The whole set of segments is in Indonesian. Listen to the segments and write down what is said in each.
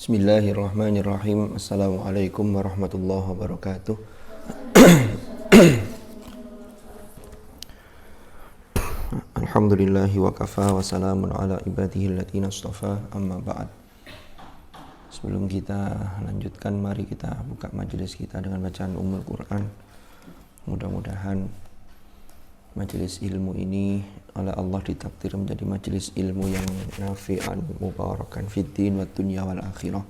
Bismillahirrahmanirrahim. Assalamualaikum warahmatullahi wabarakatuh. Alhamdulillahi wa kafa wa salamun ala ibadihi allatsina astafa, amma ba'd. Sebelum kita lanjutkan, mari kita buka majelis kita dengan bacaan Ummul Quran. Mudah-mudahan majelis ilmu ini oleh Allah ditakdir menjadi majelis ilmu yang nafi'an mubarakan fid din wad dunya wal akhirah.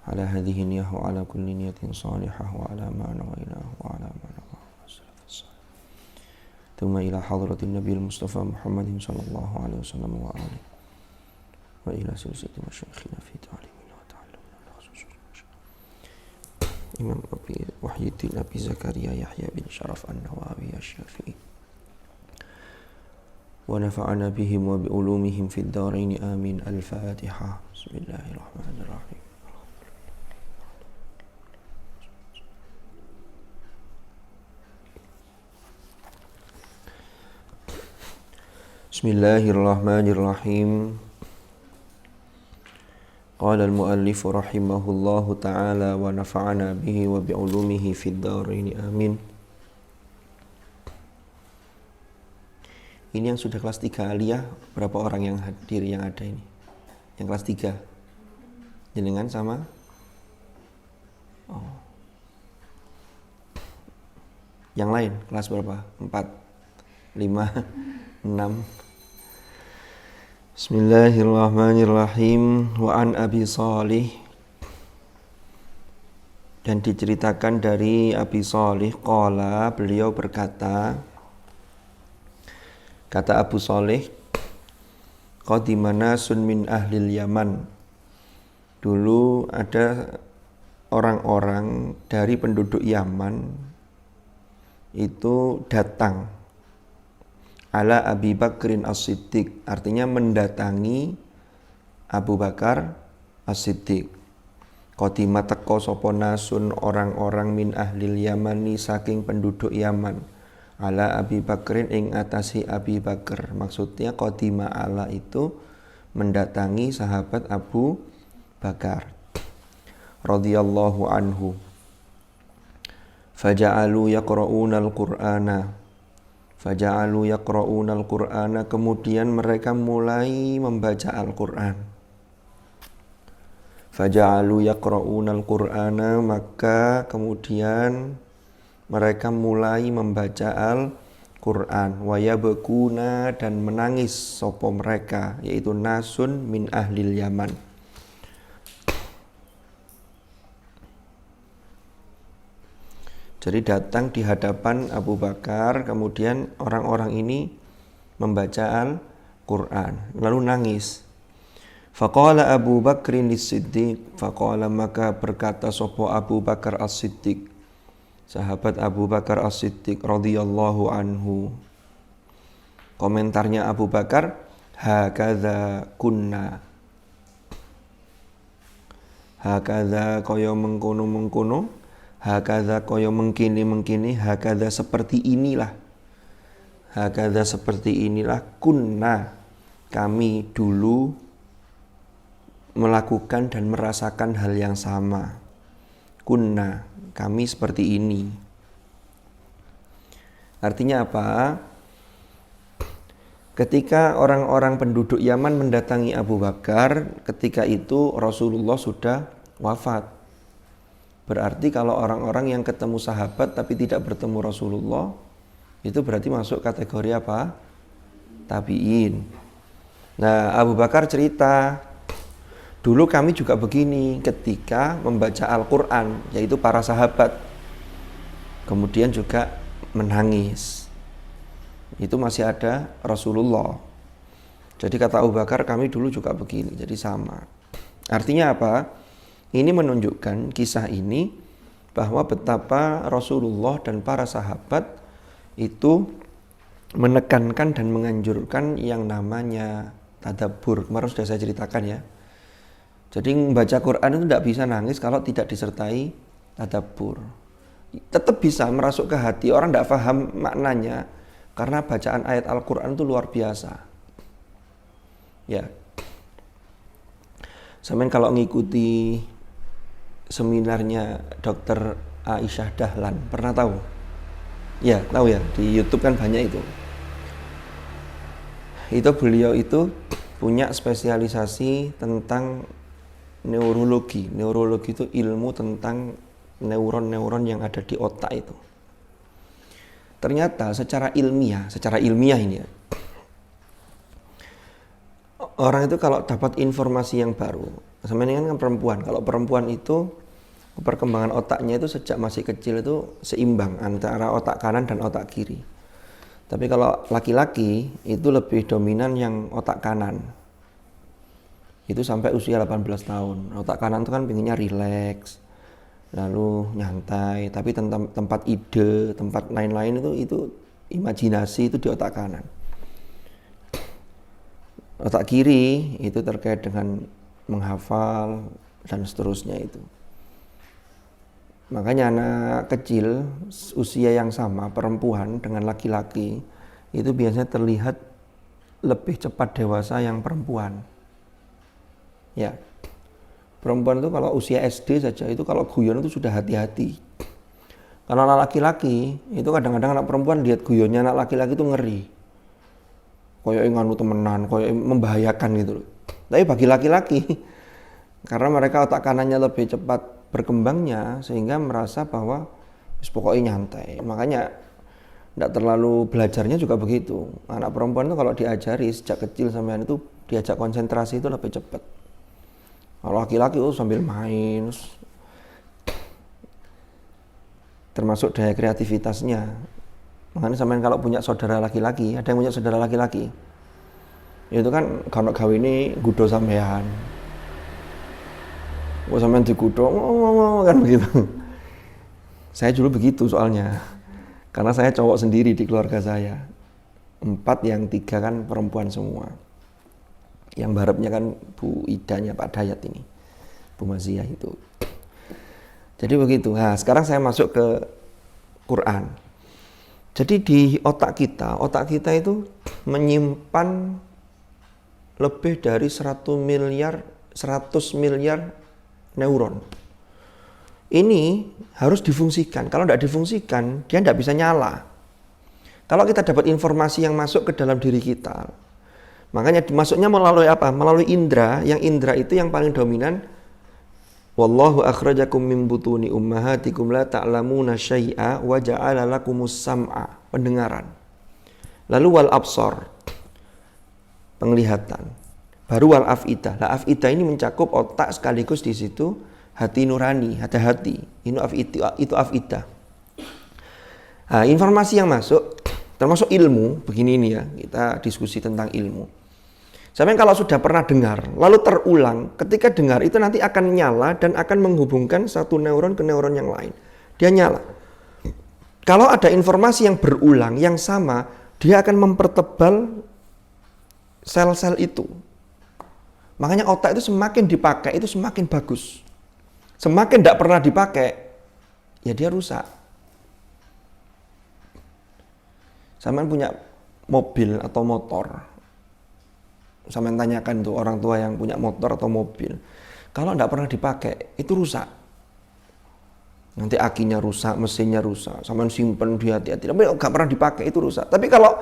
Ala hadhihi niyyah wa ala kulli niyatin salihah wa ala ma nawainahu wa ala ma nawainahu salafus salih. Thumma ila hadratin nabiyil mustafa Muhammadin sallallahu alaihi wasallam wa alihi wa ila silsilati masyayikhina fi ta'limina wa ta'allumina khusus Imam Abi Wahyiddin Abi Zakaria Yahya bin Sharaf An-Nawawi Asy-Syafi'i wa nafa'ana bihim wa bi'ulumihim fid dharain amin. Al-Fatihah. Bismillahirrahmanirrahim. Bismillahirrahmanirrahim. Qala al-muallif rahimahullahu ta'ala wa nafa'ana bihi wa bi'ulumihi fid dharain amin. Ini yang sudah kelas 3 aliyah, berapa orang yang hadir yang ada ini? Yang kelas 3 jenengan sama? Oh. Yang lain kelas berapa? 4, 5, 6. Bismillahirrahmanirrahim. Wa an Abi Shalih, dan diceritakan dari Abi Shalih qala, beliau berkata, kata Abu Shalih, qadima nasun min ahlil Yaman. Dulu ada orang-orang dari penduduk Yaman itu datang ala Abi Bakrin As-Siddiq, artinya mendatangi Abu Bakar As-Siddiq. Qadima teko sapa nasun orang-orang min ahlil Yamani, saking penduduk Yaman, ala Abi Bakrin ing atasi Abi Bakar. Maksudnya qadima ala itu mendatangi sahabat Abu Bakar radhiyallahu anhu. Faja'alu yaqra'una al-Qur'ana, faja'alu yaqra'una al-Qur'ana, kemudian mereka mulai membaca Al-Qur'an. Faja'alu yaqra'una al-Qur'ana, maka kemudian mereka mulai membaca Al-Qur'an. Wa yabkuna, dan menangis sapa mereka, yaitu nasun min ahlil Yaman. Jadi datang di hadapan Abu Bakar, kemudian orang-orang ini membaca Al-Qur'an lalu nangis. Faqala Abu Bakrin As-Siddiq, faqala, maka berkata sapa Abu Bakar As-Siddiq, sahabat Abu Bakar As-Siddiq radhiyallahu anhu. Komentarnya Abu Bakar, hakadza kunna, hakadza kaya mengkono-mengkono, hakadza kaya mengkini-mengkini, hakadza seperti inilah, hakadza seperti inilah, kunna kami dulu melakukan dan merasakan hal yang sama. Kunna kami seperti ini. Artinya apa? Ketika orang-orang penduduk Yaman mendatangi Abu Bakar, ketika itu Rasulullah sudah wafat. Berarti kalau orang-orang yang ketemu sahabat tapi tidak bertemu Rasulullah, itu berarti masuk kategori apa? Tabi'in. Nah, Abu Bakar cerita, dulu kami juga begini ketika membaca Al-Quran, yaitu para sahabat. Kemudian juga menangis. Itu masih ada Rasulullah. Jadi kata Abu Bakar, kami dulu juga begini, jadi sama. Artinya apa? Ini menunjukkan kisah ini bahwa betapa Rasulullah dan para sahabat itu menekankan dan menganjurkan yang namanya tadabbur. Kemarin sudah saya ceritakan ya. Jadi membaca Quran itu tidak bisa nangis kalau tidak disertai tadabbur. Tetap bisa merasuk ke hati, orang tidak paham maknanya karena bacaan ayat Al-Quran itu luar biasa. Ya. Sampeyan kalau ngikuti seminarnya Dr. Aisyah Dahlan, pernah tahu? Ya, tahu ya, di YouTube kan banyak itu. Itu beliau itu punya spesialisasi tentang neurologi. Neurologi itu ilmu tentang neuron-neuron yang ada di otak itu. Ternyata secara ilmiah ini ya, orang itu kalau dapat informasi yang baru, sama ini kan perempuan. Kalau perempuan itu perkembangan otaknya itu sejak masih kecil itu seimbang antara otak kanan dan otak kiri. Tapi kalau laki-laki itu lebih dominan yang otak kanan. Itu sampai usia 18 tahun. Otak kanan itu kan pengennya rileks, lalu nyantai. Tapi tempat ide, tempat lain-lain itu imajinasi itu di otak kanan. Otak kiri itu terkait dengan menghafal dan seterusnya itu. Makanya anak kecil usia yang sama, perempuan dengan laki-laki, itu biasanya terlihat lebih cepat dewasa yang perempuan. Ya, perempuan itu kalau usia SD saja itu kalau guyon itu sudah hati-hati. Kalau anak laki-laki itu kadang-kadang anak perempuan lihat guyonnya anak laki-laki itu ngeri. Kayak nganu temenan, kayak membahayakan gitu loh. Tapi bagi laki-laki, karena mereka otak kanannya lebih cepat berkembangnya sehingga merasa bahwa pokoknya nyantai. Makanya tidak terlalu belajarnya juga begitu. Anak perempuan itu kalau diajari sejak kecil sampai itu diajak konsentrasi itu lebih cepat. Kalau laki-laki itu sambil main, termasuk daya kreativitasnya. Makanya sampai kalau punya saudara laki-laki, ada yang punya saudara laki-laki, itu kan kalau gawe ini gudo sampean. Sampean digudo, kan begitu. Saya dulu begitu soalnya. Karena saya cowok sendiri di keluarga saya. 4 yang 3 kan perempuan semua. Yang barepnya kan Bu Idanya Pak Dayat ini. Bu Maziah itu. Jadi begitu. Nah, sekarang saya masuk ke Quran. Jadi di otak kita itu menyimpan lebih dari 100 miliar neuron. Ini harus difungsikan. Kalau tidak difungsikan, dia tidak bisa nyala. Kalau kita dapat informasi yang masuk ke dalam diri kita, makanya masuknya melalui apa? Melalui indera. Yang indera itu yang paling dominan. Wallahu akhrajakum min butuni ummahatikum la ta'lamuna syai'a wa ja'ala lakumus sam'a, pendengaran. Lalu wal absar, penglihatan. Baru wal af'idah. Lah af'idah ini mencakup otak sekaligus di situ hati nurani, hati. Itu af'idah. Nah, informasi yang masuk termasuk ilmu, begini ini ya, kita diskusi tentang ilmu. Sampai kalau sudah pernah dengar, lalu terulang, ketika dengar itu nanti akan nyala dan akan menghubungkan satu neuron ke neuron yang lain. Dia nyala. Kalau ada informasi yang berulang, yang sama, dia akan mempertebal sel-sel itu. Makanya otak itu semakin dipakai, itu semakin bagus. Semakin tidak pernah dipakai, ya dia rusak. Sampean punya mobil atau motor. Sampean tanyakan tuh orang tua yang punya motor atau mobil. Kalau tidak pernah dipakai, itu rusak. Nanti akinya rusak, mesinnya rusak. Sampean simpen di hati-hati. Tapi nggak pernah dipakai, itu rusak. Tapi kalau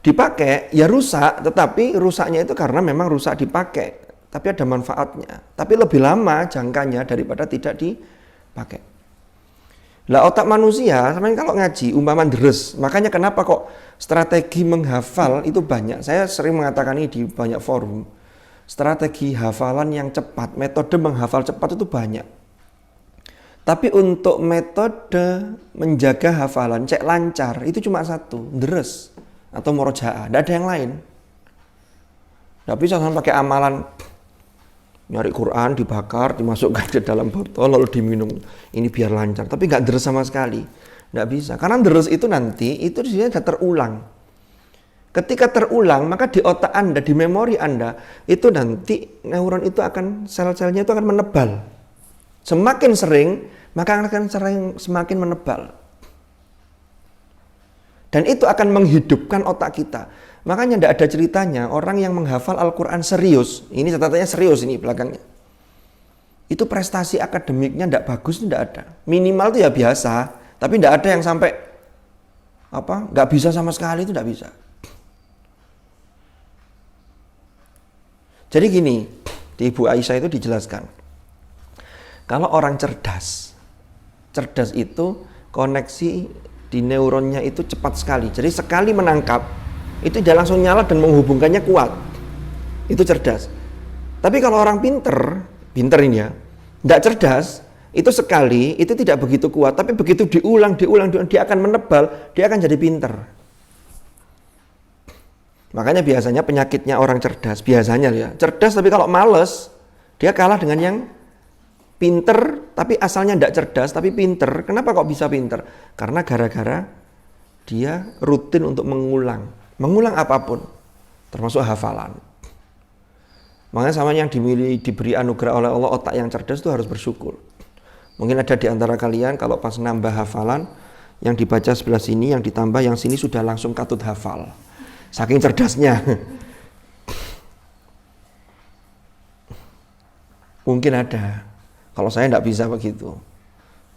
dipakai, ya rusak. Tetapi rusaknya itu karena memang rusak dipakai. Tapi ada manfaatnya. Tapi lebih lama jangkanya daripada tidak dipakai. Lah otak manusia, sampean kalau ngaji umpama deres. Makanya kenapa kok strategi menghafal itu banyak. Saya sering mengatakan ini di banyak forum. Strategi hafalan yang cepat, metode menghafal cepat itu banyak. Tapi untuk metode menjaga hafalan cek lancar itu cuma satu, deres atau murojaah. Tidak ada yang lain. Tidak bisa sampai pakai amalan nyari Quran, dibakar, dimasukkan ke dalam botol, lalu diminum. Ini biar lancar. Tapi nggak deres sama sekali. Nggak bisa. Karena deres itu nanti, itu di sini sudah terulang. Ketika terulang, maka di otak Anda, di memori Anda, itu nanti neuron itu akan, sel-selnya itu akan menebal. Semakin sering, maka akan semakin menebal. Dan itu akan menghidupkan otak kita. Makanya tidak ada ceritanya orang yang menghafal Al-Quran serius. Ini catatannya serius ini belakangnya. itu prestasi akademiknya tidak bagus, tidak ada. Minimal itu ya biasa, tapi tidak ada yang sampai nggak bisa sama sekali, itu tidak bisa. Jadi gini, di Ibu Aisyah itu dijelaskan, kalau orang cerdas itu koneksi di neuronnya itu cepat sekali. Jadi sekali menangkap, itu dia langsung nyala dan menghubungkannya kuat. Itu cerdas. Tapi kalau orang pinter ini ya, tidak cerdas, itu sekali, itu tidak begitu kuat. Tapi begitu diulang, dia akan menebal, dia akan jadi pinter. Makanya biasanya penyakitnya orang cerdas, biasanya ya, cerdas tapi kalau males, dia kalah dengan yang pinter tapi asalnya tidak cerdas tapi pinter. Kenapa kok bisa pinter? Karena gara-gara dia rutin untuk mengulang apapun, termasuk hafalan. Makanya sama yang diberi anugerah oleh Allah otak yang cerdas itu harus bersyukur. Mungkin ada di antara kalian kalau pas nambah hafalan, yang dibaca sebelah sini, yang ditambah yang sini sudah langsung katut hafal. Saking cerdasnya. Mungkin ada. Kalau saya tidak bisa begitu.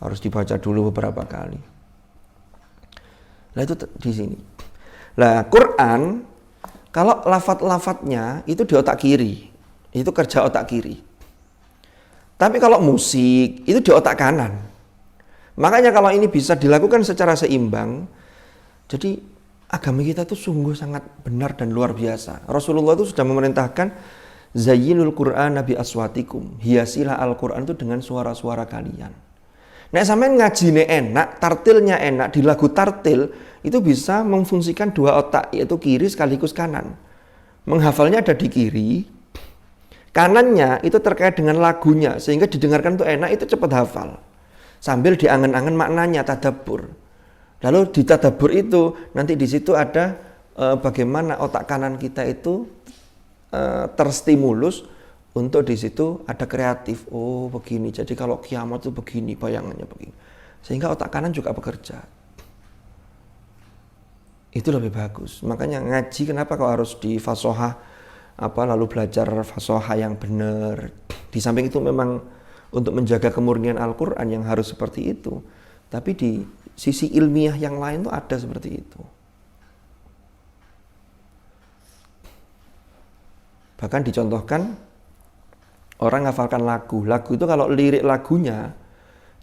Harus dibaca dulu beberapa kali. Nah itu di sini. Nah Quran, kalau lafadz-lafadznya itu di otak kiri. Itu kerja otak kiri. Tapi kalau musik, itu di otak kanan. Makanya kalau ini bisa dilakukan secara seimbang, jadi agama kita itu sungguh sangat benar dan luar biasa. Rasulullah itu sudah memerintahkan zayyinul Qur'an nabi aswatikum, hiasilah Al-Qur'an itu dengan suara-suara kalian. Nek sampean ngajine enak, tartilnya enak, di lagu tartil itu bisa memfungsikan dua otak, yaitu kiri sekaligus kanan. Menghafalnya ada di kiri, kanannya itu terkait dengan lagunya sehingga didengarkan tuh enak, itu cepat hafal. Sambil diangen-angen maknanya, tadabbur. Lalu di tadabbur itu nanti di situ ada bagaimana otak kanan kita itu terstimulus untuk di situ ada kreatif. Oh begini, jadi kalau kiamat itu begini, bayangannya begini. Sehingga otak kanan juga bekerja. Itu lebih bagus. Makanya ngaji kenapa kau harus di fasohah lalu belajar fasohah yang benar. Di samping itu memang untuk menjaga kemurnian Al-Qur'an yang harus seperti itu. Tapi di sisi ilmiah yang lain tuh ada seperti itu. Bahkan dicontohkan orang ngafalkan lagu. Lagu itu kalau lirik lagunya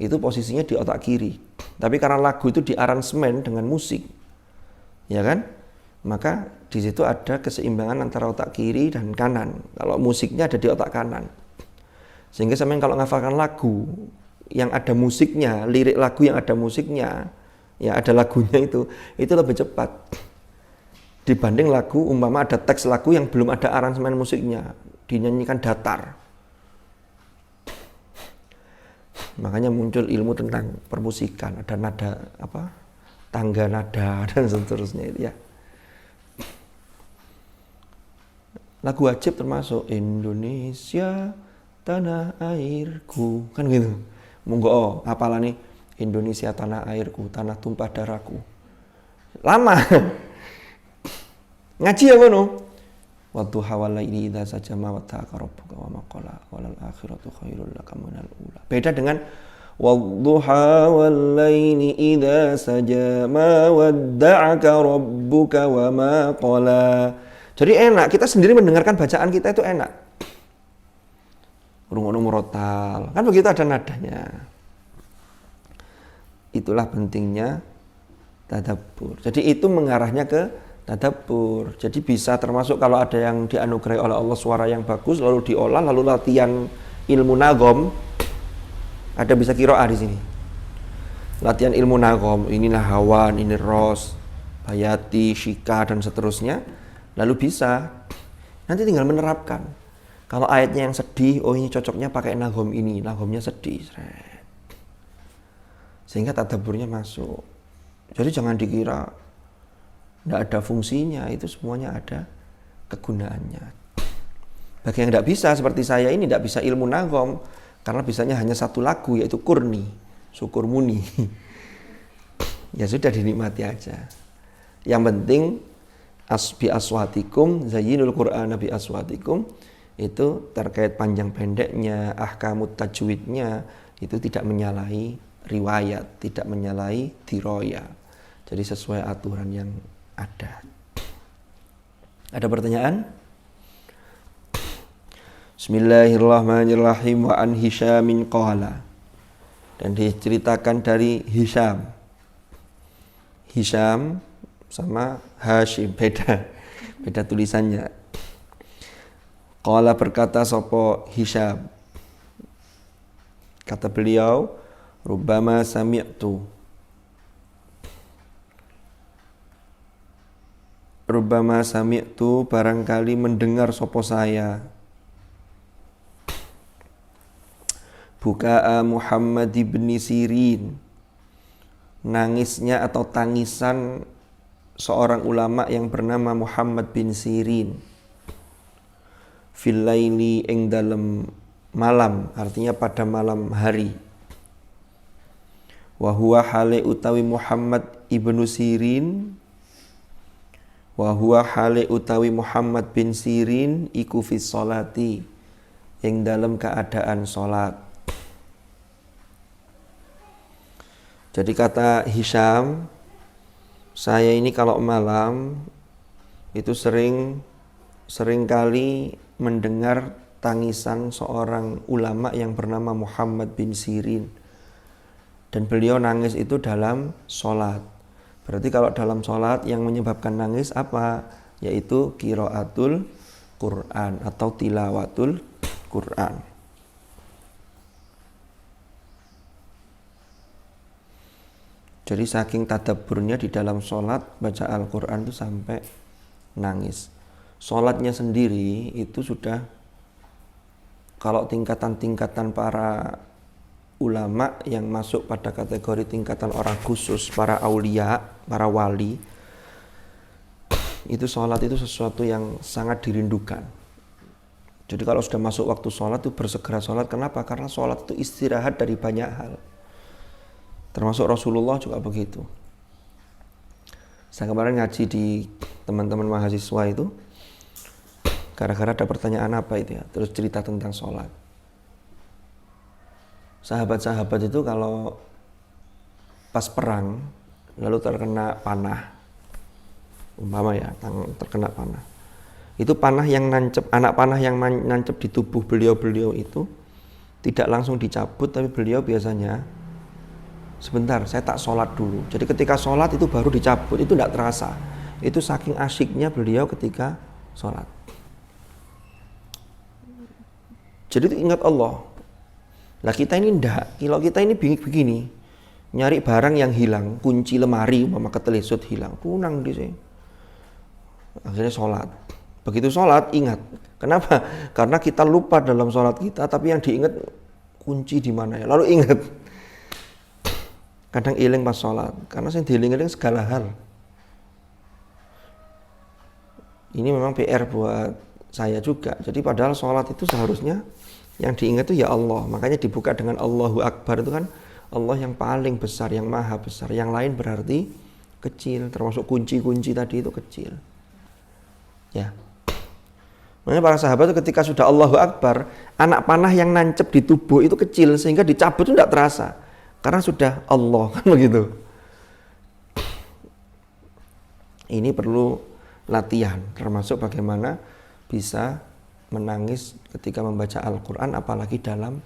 itu posisinya di otak kiri. Tapi karena lagu itu diaransemen dengan musik, ya kan? Maka di situ ada keseimbangan antara otak kiri dan kanan. Kalau musiknya ada di otak kanan. Sehingga sampean kalau ngafalkan lagu yang ada musiknya, lirik lagu yang ada musiknya, ya ada lagunya itu lebih cepat dibanding lagu umpama ada teks lagu yang belum ada aransemen musiknya, dinyanyikan datar. Makanya muncul ilmu tentang permusikan, ada nada tangga nada dan seterusnya itu ya. Lagu wajib termasuk Indonesia tanah airku, kan gitu. Monggo hafalan nih Indonesia tanah airku, tanah tumpah darahku. Lama. Ngaji ya ngono. Wadduha walaili idza sajama wa ta'aka rabbuka wa ma qala walal akhiratu khairul laka minal ula. Beda dengan wadduha walaili idza sajama wadda'aka rabbuka wa ma qala. Jadi enak, kita sendiri mendengarkan bacaan kita itu enak. Rungono murotal, kan begitu ada nadanya. Itulah pentingnya tadabbur. Jadi itu mengarahnya ke tadabbur. Jadi bisa termasuk kalau ada yang dianugerahi oleh Allah suara yang bagus lalu diolah lalu latihan ilmu nagom. Ada bisa qiraah di sini. Latihan ilmu nagom, ini nahawan, ini ros, bayati, syika dan seterusnya. Lalu bisa nanti tinggal menerapkan. Kalau ayatnya yang sedih, oh ini cocoknya pakai nagom ini, nagomnya sedih. Sehingga tadabburnya masuk. Jadi jangan dikira tidak ada fungsinya, itu semuanya ada kegunaannya. Bagi yang tidak bisa, seperti saya ini tidak bisa ilmu nagom, karena bisanya hanya satu lagu, yaitu kurni, syukur muni. Ya sudah dinikmati aja. Yang penting, bi aswatikum, zayyinul Qur'ana bi aswatikum, itu terkait panjang pendeknya, ahkamut tajwidnya itu tidak menyalahi riwayat, tidak menyalahi diroya. Jadi sesuai aturan yang ada. Ada pertanyaan? Bismillahirrahmanirrahim. Wa an Hisyamin qala. Dan diceritakan dari Hisyam. Hisyam sama Hashim beda tulisannya. Qala berkata sapa Hisyam. Kata beliau, rubbama sami'tu barangkali mendengar sapa saya bukaa Muhammad ibn Sirin, nangisnya atau tangisan seorang ulama yang bernama Muhammad bin Sirin, fil laili ing dalem malam, artinya pada malam hari. Wa huwa hale utawi Muhammad ibnu Sirin, wa huwa hale utawi Muhammad bin Sirin iku fi sholati, ing dalem keadaan salat. Jadi kata Hisyam, saya ini kalau malam itu sering kali mendengar tangisan seorang ulama yang bernama Muhammad bin Sirin. Dan beliau nangis itu dalam sholat. Berarti kalau dalam sholat yang menyebabkan nangis apa? Yaitu qiraatul Quran atau tilawatul Quran. Jadi saking tadabburnya di dalam sholat, baca Al-Quran itu sampai nangis. Sholatnya sendiri itu sudah, kalau tingkatan-tingkatan para ulama yang masuk pada kategori tingkatan orang khusus, para aulia, para wali, itu sholat itu sesuatu yang sangat dirindukan. Jadi kalau sudah masuk waktu sholat itu bersegera sholat. Kenapa? Karena sholat itu istirahat dari banyak hal. Termasuk Rasulullah juga begitu. Saya kemarin ngaji di teman-teman mahasiswa itu, gara-gara ada pertanyaan apa itu ya, terus cerita tentang sholat. Sahabat-sahabat itu kalau pas perang lalu terkena panah, umpama ya, terkena panah, itu panah yang nancep, anak panah yang nancep di tubuh beliau itu tidak langsung dicabut, tapi beliau biasanya sebentar, saya tak sholat dulu. Jadi ketika sholat itu baru dicabut, itu tidak terasa. Itu saking asyiknya beliau ketika sholat. Jadi itu ingat Allah. Lah kita ini enggak. Kalau kita ini begini, nyari barang yang hilang, kunci lemari umpama ketelesut hilang, punang di sini. Akhirnya sholat. Begitu sholat ingat. Kenapa? Karena kita lupa dalam sholat kita, tapi yang diingat kunci di mana ya. Lalu ingat. Kadang iling pas sholat, karena saya dieling-eling segala hal. Ini memang PR buat saya juga. Jadi padahal sholat itu seharusnya yang diingat itu ya Allah. Makanya dibuka dengan Allahu Akbar, itu kan Allah yang paling besar, yang maha besar. Yang lain berarti kecil, termasuk kunci-kunci tadi itu kecil. Ya. Makanya para sahabat itu ketika sudah Allahu Akbar, anak panah yang nancep di tubuh itu kecil sehingga dicabut itu tidak terasa. Karena sudah Allah, kan begitu. Ini perlu latihan, termasuk bagaimana bisa menangis ketika membaca Al-Quran, apalagi dalam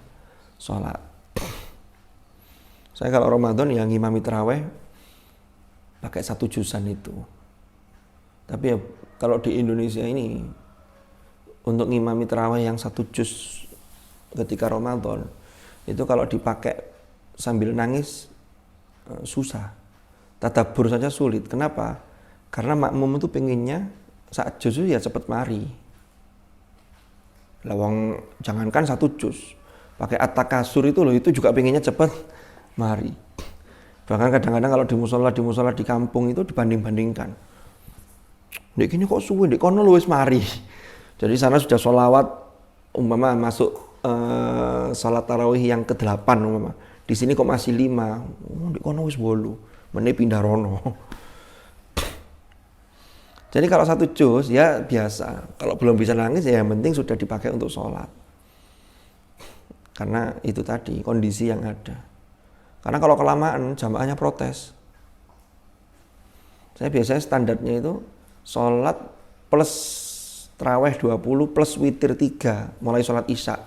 sholat. Saya kalau Ramadan ya ngimami taraweh pakai 1 juzan itu. Tapi ya kalau di Indonesia ini untuk ngimami taraweh yang 1 juz ketika Ramadan itu kalau dipakai sambil nangis susah. Tadabbur saja sulit. Kenapa? Karena makmum itu pengennya saat juz ya cepat mari. Lawang jangankan 1 juz, pakai at-takasur itu loh, itu juga pengennya cepat mari. Bahkan kadang-kadang kalau di musola di kampung itu dibanding-bandingkan. Ndek kene kok suwe, ndek kono wis mari. Jadi sana sudah sholawat umpama masuk salat tarawih yang ke-8 umpama. Di sini kok masih 5. Ndek kono wis 8. Meneh pindah rono. Jadi kalau 1 juz ya biasa. Kalau belum bisa nangis ya yang penting sudah dipakai untuk sholat. Karena itu tadi kondisi yang ada. Karena kalau kelamaan jamaahnya protes. Saya biasanya standarnya itu sholat plus tarawih 20 plus witir 3 mulai sholat isya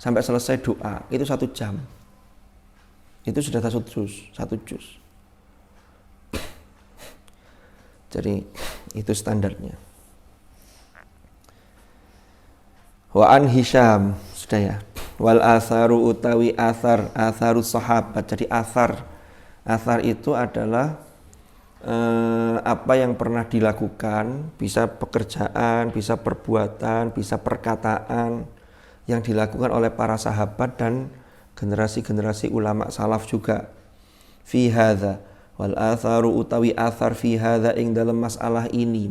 sampai selesai doa itu 1 jam. Itu sudah 1 juz. Jadi itu standarnya. Wa an Hisham sudah ya. Wal atharu utawi atharus sahabat. Jadi athar itu adalah apa yang pernah dilakukan, bisa pekerjaan, bisa perbuatan, bisa perkataan yang dilakukan oleh para sahabat dan generasi-generasi ulama salaf juga. Fi hadza wal atharu utawi athar fi hadza ing dalam masalah ini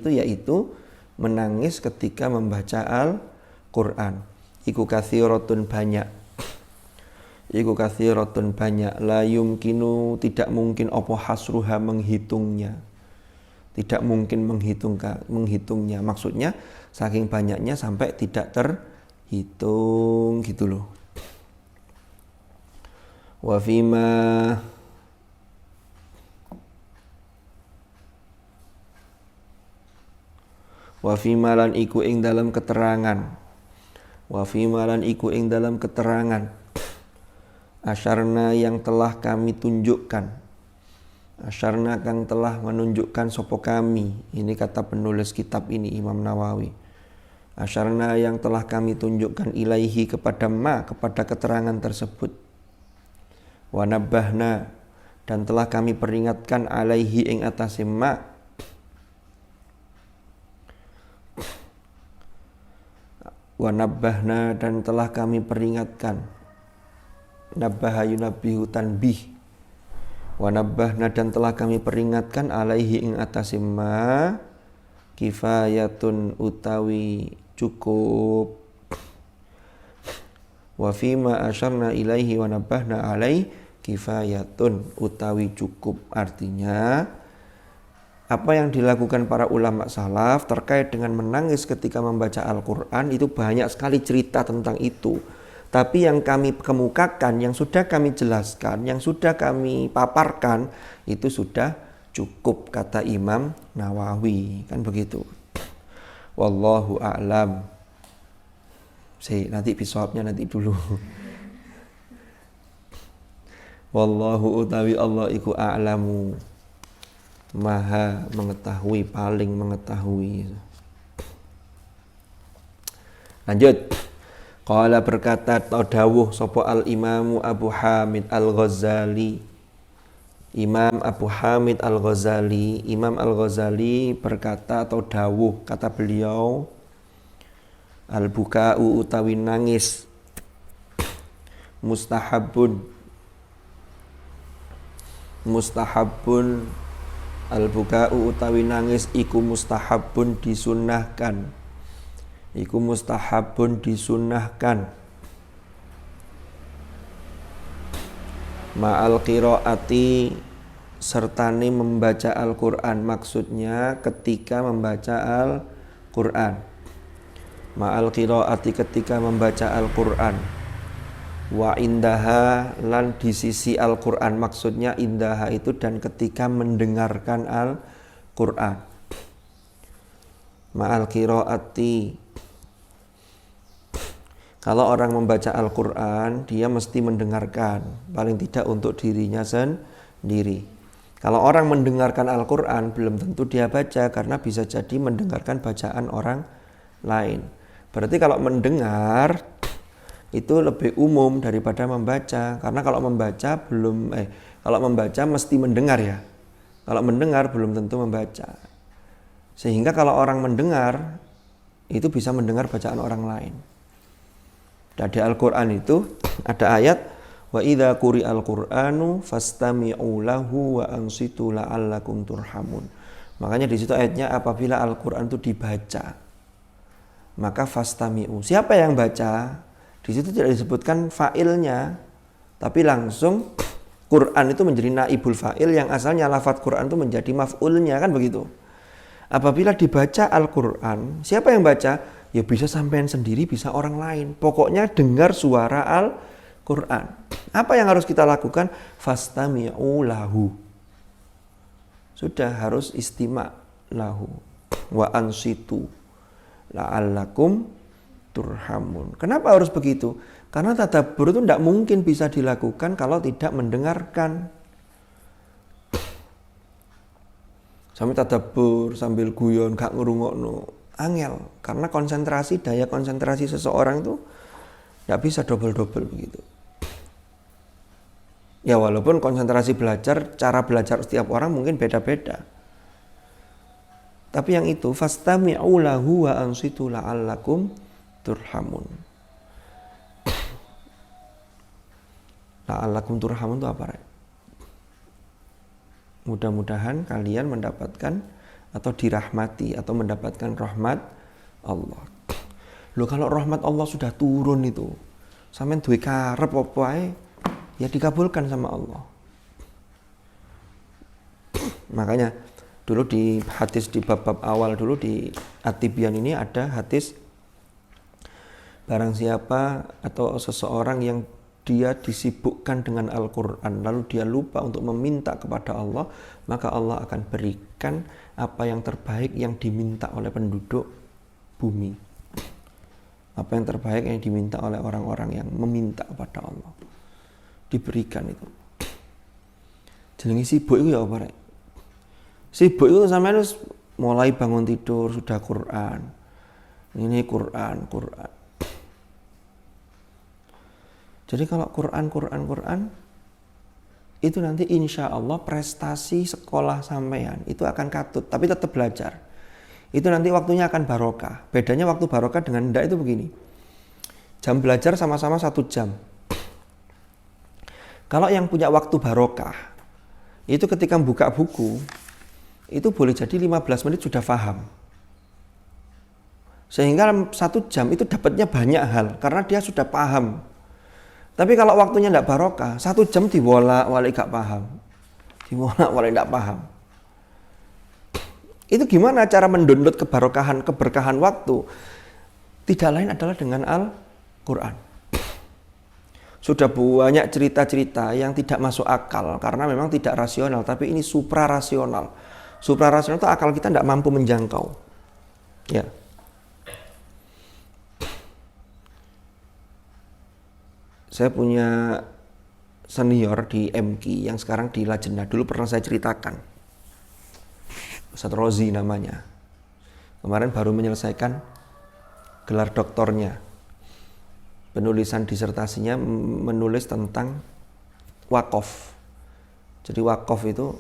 itu yaitu menangis ketika membaca Al-Qur'an. Iku kathiratun banyak. La yumkinu tidak mungkin apa hasruha menghitungnya. Tidak mungkin menghitungnya. Maksudnya saking banyaknya sampai tidak terhitung gitu loh. Wa fima lan iku ing dalam keterangan asyarna yang telah kami tunjukkan. Asyarna kang telah menunjukkan sopo kami. Ini kata penulis kitab ini Imam Nawawi. Asyarna yang telah kami tunjukkan ilaihi kepada keterangan tersebut. Wa nabbahna dan telah kami peringatkan alaihi ing atase wa nabbahna dan telah kami peringatkan. Nabbaha yunabbihu tanbih. Wa nabbahna dan telah kami peringatkan alaihi ing atase kifayatun utawi cukup. Wa fima asyarna ilaihi wa nabbahna alaihi kifayatun utawi cukup. Artinya apa yang dilakukan para ulama salaf terkait dengan menangis ketika membaca Al-Quran itu banyak sekali cerita tentang itu. Tapi yang kami kemukakan, yang sudah kami jelaskan, yang sudah kami paparkan itu sudah cukup kata Imam Nawawi. Kan begitu. Wallahu a'lam. Nanti bisawabnya nanti dulu. Wallahu utawi Allah iku a'lamu. Maha mengetahui, paling mengetahui. Lanjut. Qala berkata dawuh sapa al-Imamu Abu Hamid Al-Ghazali. Imam Abu Hamid Al-Ghazali, Imam Al-Ghazali berkata atau dawuh kata beliau, al-buka'u utawi nangis mustahabun al-buka'u utawi nangis iku mustahabun disunnahkan. Ma'al qiraati sertane membaca Al-Qur'an, maksudnya ketika membaca Al-Qur'an. Ma'al qiraati ketika membaca Al-Qur'an. Wa indaha lan di sisi Al-Qur'an, maksudnya indaha itu dan ketika mendengarkan Al-Qur'an. Ma'al qiraati, kalau orang membaca Al-Quran, dia mesti mendengarkan, paling tidak untuk dirinya sendiri. Kalau orang mendengarkan Al-Quran, belum tentu dia baca, karena bisa jadi mendengarkan bacaan orang lain. Berarti kalau mendengar, itu lebih umum daripada membaca. Karena kalau membaca mesti mendengar ya. Kalau mendengar belum tentu membaca. Sehingga kalau orang mendengar, itu bisa mendengar bacaan orang lain. Dan di Al-Quran itu ada ayat wa idza quri'al Qur'anu fastami'u lahu wa ansitu la'allakum turhamun. Makanya di situ ayatnya apabila Al-Quran itu dibaca maka fastami'u. Siapa yang baca? Di situ tidak disebutkan fa'ilnya, tapi langsung Quran itu menjadi naibul fa'il yang asalnya lafadz Quran itu menjadi maf'ulnya, kan begitu. Apabila dibaca Al-Quran, siapa yang baca? Ya bisa sampean sendiri, bisa orang lain. Pokoknya dengar suara Al-Quran. Apa yang harus kita lakukan? Fastami'u lahu. Sudah harus istima' lahu. Wa ansitu la'allakum turhamun. Kenapa harus begitu? Karena tadabbur itu tidak mungkin bisa dilakukan kalau tidak mendengarkan. Sambil tadabbur, sambil guyon, gak ngerungokno, angel. Karena konsentrasi, daya konsentrasi seseorang itu tidak bisa double-double begitu. Ya walaupun konsentrasi belajar, cara belajar setiap orang mungkin beda-beda. Tapi yang itu, fastami'u lahu wa ansitu la'allakum turhamun. La'allakum turhamun itu apa, Rek? Mudah-mudahan kalian mendapatkan atau dirahmati atau mendapatkan rahmat Allah. Loh kalau rahmat Allah sudah turun itu, sampean duwe karep apa ae ya dikabulkan sama Allah. Makanya dulu di hadis di bab-bab awal dulu di At-Tibyan ini ada hadis barang siapa atau seseorang yang dia disibukkan dengan Al-Quran, lalu dia lupa untuk meminta kepada Allah, maka Allah akan berikan apa yang terbaik yang diminta oleh penduduk bumi. Apa yang terbaik yang diminta oleh orang-orang yang meminta kepada Allah. Diberikan itu. Jenenge sibuk itu ya apa, Rek? Sibuk itu sampai mulai bangun tidur sudah Quran. Ini Quran. Jadi kalau Quran itu nanti insya Allah prestasi sekolah sampean itu akan katut, tapi tetap belajar. Itu nanti waktunya akan barokah. Bedanya waktu barokah dengan ndak itu begini. Jam belajar sama-sama 1 jam. Kalau yang punya waktu barokah, itu ketika buka buku, itu boleh jadi 15 menit sudah paham. Sehingga 1 jam itu dapatnya banyak hal, karena dia sudah paham. Tapi kalau waktunya tidak barokah, 1 jam dibolak-balik gak paham. Dibolak-balik tidak paham. Itu gimana cara mendownload keberkahan waktu? Tidak lain adalah dengan Al-Quran. Sudah banyak cerita-cerita yang tidak masuk akal karena memang tidak rasional, tapi ini suprarasional. Suprarasional itu akal kita tidak mampu menjangkau. Ya. Saya punya senior di MQ yang sekarang di Lajnah. Dulu pernah saya ceritakan. Ustadz Rozi namanya. Kemarin baru menyelesaikan gelar doktornya. Penulisan disertasinya menulis tentang wakaf. Jadi wakaf itu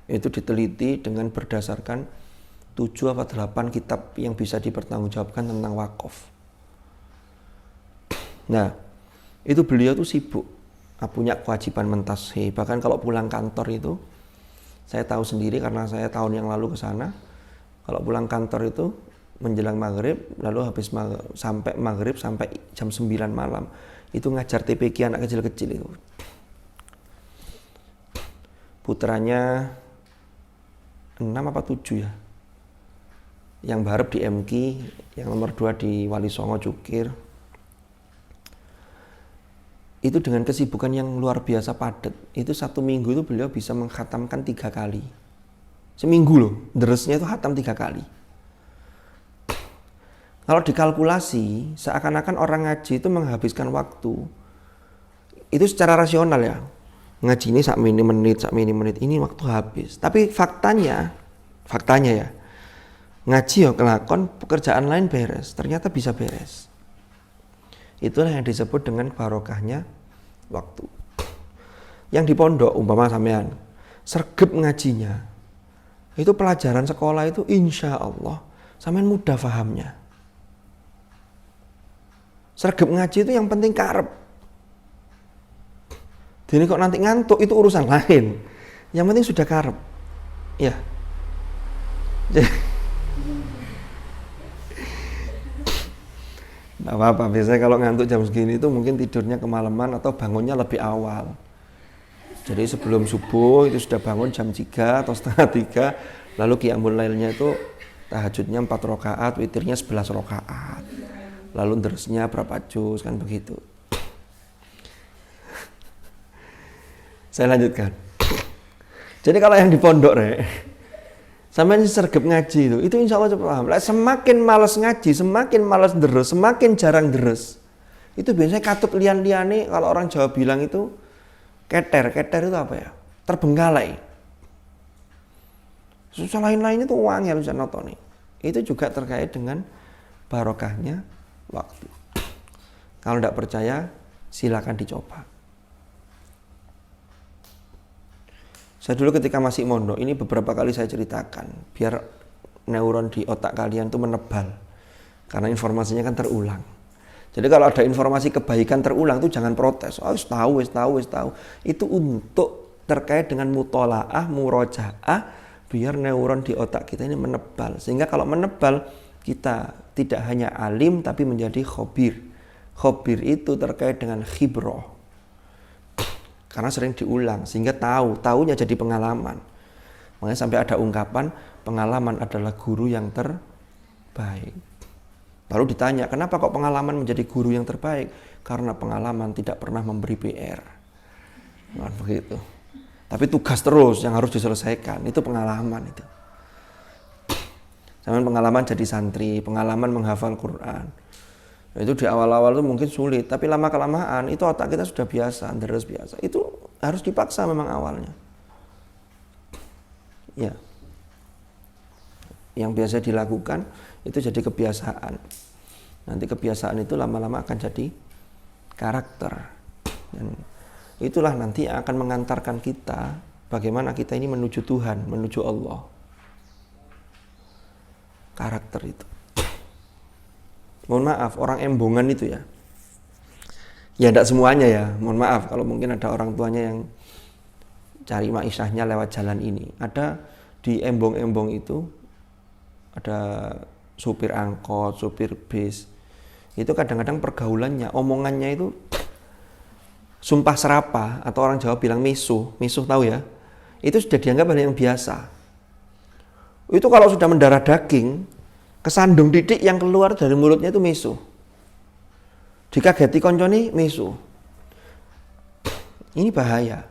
diteliti dengan berdasarkan 7 atau 8 kitab yang bisa dipertanggungjawabkan tentang wakaf. Nah, itu beliau tuh sibuk, punya kewajiban mentashih. Bahkan kalau pulang kantor itu, saya tahu sendiri karena saya tahun yang lalu ke sana. Kalau pulang kantor itu menjelang maghrib, lalu habis sampai maghrib sampai jam 9 malam, itu ngajar TPQ anak kecil-kecil itu. Putranya 6 apa 7 ya, yang barep di MQ, yang nomor 2 di Wali Songo Cukir. Itu dengan kesibukan yang luar biasa padat, itu 1 minggu itu beliau bisa menghatamkan 3 kali. Seminggu loh, deresnya itu hatam 3 kali. Kalau dikalkulasi, seakan-akan orang ngaji itu menghabiskan waktu. Itu secara rasional ya. Ngaji ini sak mini menit, ini waktu habis. Tapi faktanya ya, ngaji ya kelakon, pekerjaan lain beres, ternyata bisa beres. Itulah yang disebut dengan barokahnya waktu. Yang di pondok umpama sampean sergep ngajinya, itu pelajaran sekolah itu insya Allah sampean mudah fahamnya. Sergep ngaji itu yang penting karep. Jadi kok nanti ngantuk itu urusan lain. Yang penting sudah karep. Ya. Nggak apa-apa, biasanya kalau ngantuk jam segini itu mungkin tidurnya kemalaman atau bangunnya lebih awal. Jadi sebelum subuh itu sudah bangun jam 3 atau setengah 3, Lalu qiyamul lailnya itu tahajudnya 4 rakaat, witirnya 11 rakaat. Lalu deresnya berapa juz, kan begitu. Saya lanjutkan. Jadi kalau yang di pondok sampai sergap ngaji itu insya Allah cepat paham. Semakin malas ngaji, semakin malas deres, semakin jarang deres. Itu biasanya katut lian-liane, kalau orang Jawa bilang itu keter. Keter itu apa ya? Terbengkalai. Susah lain-lainnya tuh uang ya bisa nonton nih. Itu juga terkait dengan barokahnya waktu. Kalau tidak percaya, silakan dicoba. Saya dulu ketika masih mondok, ini beberapa kali saya ceritakan, biar neuron di otak kalian tuh menebal. Karena informasinya kan terulang. Jadi kalau ada informasi kebaikan terulang tuh jangan protes. Oh, wis tahu. Itu untuk terkait dengan mutolaah, murojaah, biar neuron di otak kita ini menebal. Sehingga kalau menebal, kita tidak hanya alim tapi menjadi khobir. Khobir itu terkait dengan khibroh. Karena sering diulang, sehingga tahunya jadi pengalaman. Makanya sampai ada ungkapan, pengalaman adalah guru yang terbaik. Lalu ditanya, kenapa kok pengalaman menjadi guru yang terbaik? Karena pengalaman tidak pernah memberi PR. Nah, begitu. Tapi tugas terus yang harus diselesaikan, itu pengalaman itu. Zaman pengalaman jadi santri, pengalaman menghafal Quran. Itu di awal-awal itu mungkin sulit, tapi lama-kelamaan itu otak kita sudah biasa, deres biasa. Itu harus dipaksa memang awalnya. Ya. Yang biasa dilakukan itu jadi kebiasaan. Nanti kebiasaan itu lama-lama akan jadi karakter. Dan itulah nanti yang akan mengantarkan kita bagaimana kita ini menuju Tuhan, menuju Allah. Karakter itu. Mohon maaf, orang embongan itu ya. Ya tidak semuanya ya, mohon maaf kalau mungkin ada orang tuanya yang cari ma'isyahnya lewat jalan ini. Ada di embong-embong itu, ada supir angkot, supir bis. Itu kadang-kadang pergaulannya, omongannya itu sumpah serapah, atau orang Jawa bilang misuh tahu ya. Itu sudah dianggap hal yang biasa. Itu kalau sudah mendarah daging, kesandung titik yang keluar dari mulutnya itu misuh. Dikageti konconi misuh. Ini bahaya.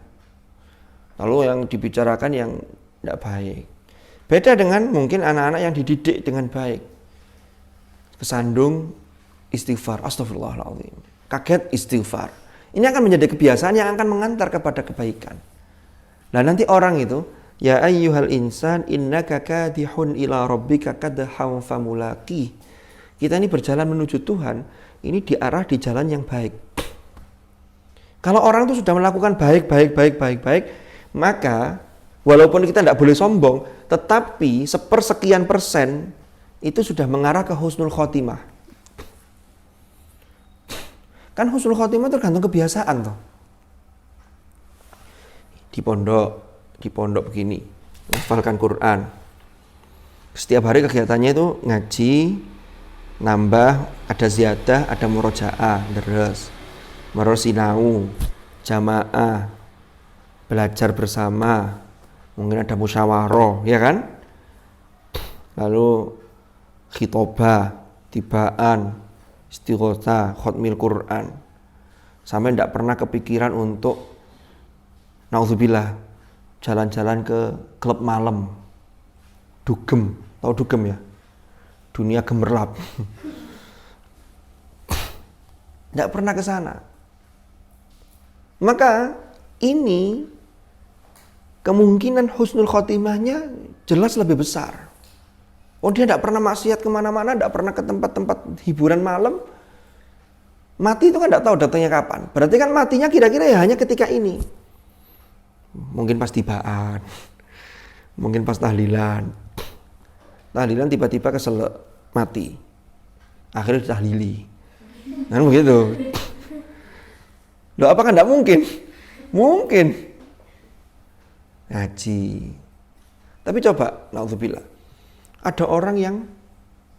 Lalu yang dibicarakan yang tidak baik. Beda dengan mungkin anak-anak yang dididik dengan baik. Kesandung istighfar, astagfirullahaladzim. Kaget istighfar. Ini akan menjadi kebiasaan yang akan mengantar kepada kebaikan. Nah nanti orang itu, ya ayyuhal insan innaka kadihun ila rabbika kadhan famulaqih. Kita ini berjalan menuju Tuhan, ini diarah di jalan yang baik. Kalau orang itu sudah melakukan baik, maka walaupun kita tidak boleh sombong, tetapi sepersekian persen itu sudah mengarah ke husnul khotimah. Kan husnul khotimah tergantung kebiasaan toh. Di pondok begini, menghafalkan Quran. Setiap hari kegiatannya itu ngaji, nambah, ada ziyadah, ada murojaah, deres, merosinau, jamaah, belajar bersama, mungkin ada musyawarah, ya kan? Lalu khitobah, tibaan, istighosah, khotmil Quran. Sampai tidak pernah kepikiran untuk naudzubillah jalan-jalan ke klub malam, dugem, tahu dugem ya? Dunia gemerlap. Tidak pernah ke sana. Maka ini kemungkinan husnul khotimahnya jelas lebih besar. Oh dia tidak pernah maksiat kemana-mana, tidak pernah ke tempat-tempat hiburan malam. Mati itu kan tidak tahu datangnya kapan. Berarti kan matinya kira-kira ya hanya ketika ini. Mungkin pas tibaan, mungkin pas tahlilan. Tahlilan tiba-tiba keselak, mati. Akhirnya ditahlili. Kan begitu. Loh apakah tidak mungkin? Mungkin. Ngaji. Tapi coba, naudzubillah. Ada orang yang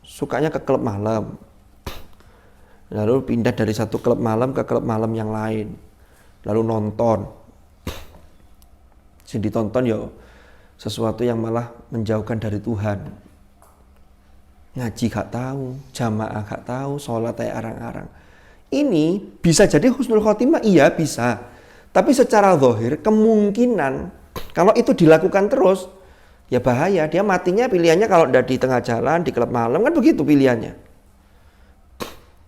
sukanya ke klub malam. Lalu pindah dari satu klub malam ke klub malam yang lain. Lalu nonton. Jadi ditonton ya sesuatu yang malah menjauhkan dari Tuhan. Ngaji gak tahu, jamaah gak tahu, sholat kayak arang-arang. Ini bisa jadi husnul khotimah, iya bisa. Tapi secara zahir kemungkinan kalau itu dilakukan terus, ya bahaya. Dia matinya pilihannya kalau udah di tengah jalan, di klub malam, kan begitu pilihannya.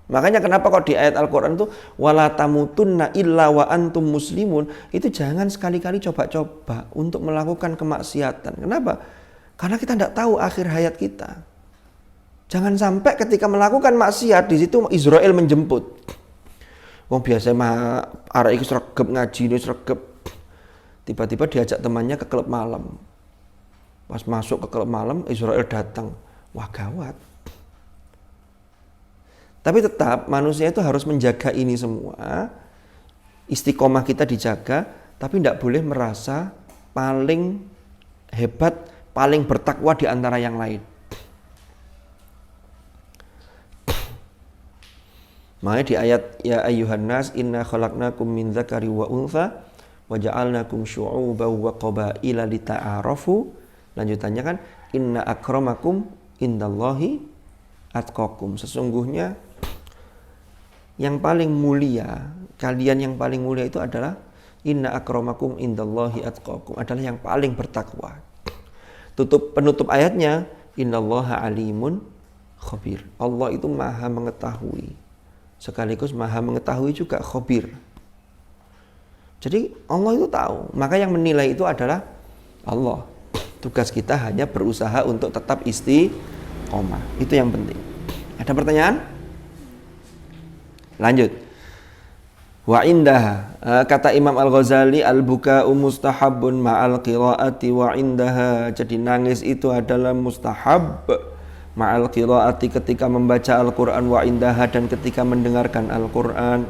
Makanya kenapa kok di ayat Al-Quran itu wala tamutunna illa wa antum muslimun, itu jangan sekali-kali coba-coba untuk melakukan kemaksiatan. Kenapa? Karena kita tidak tahu akhir hayat kita. Jangan sampai ketika melakukan maksiat di situ Israel menjemput. Wong biasa mah arek iki sregep ngaji ini sregep. Tiba-tiba diajak temannya ke klub malam. Pas masuk ke klub malam Israel datang. Wah gawat. Tapi tetap manusia itu harus menjaga ini semua. Istiqomah kita dijaga, tapi tidak boleh merasa paling hebat, paling bertakwa di antara yang lain. Makanya di ayat ya ayyuhan nas inna khalaqnakum min dzakari wa untha wa ja'alnakum syu'uban wa qabaila lita'arafu. Lanjutannya kan inna akramakum indallahi atqakum. Sesungguhnya yang paling mulia, kalian yang paling mulia itu adalah inna akramakum indallahi atqakum, adalah yang paling bertakwa. Penutup ayatnya innallaha alimun khabir. Allah itu maha mengetahui, sekaligus maha mengetahui juga khabir. Jadi Allah itu tahu, maka yang menilai itu adalah Allah. Tugas kita hanya berusaha untuk tetap istiqomah. Itu yang penting. Ada pertanyaan? Lanjut. Wa indaha, kata Imam Al-Ghazali, al-buka'u mustahabun ma'al qira'ati wa indaha. Jadi nangis itu adalah mustahab ma'al qira'ati, ketika membaca Al-Quran, wa indaha, dan ketika mendengarkan Al-Quran.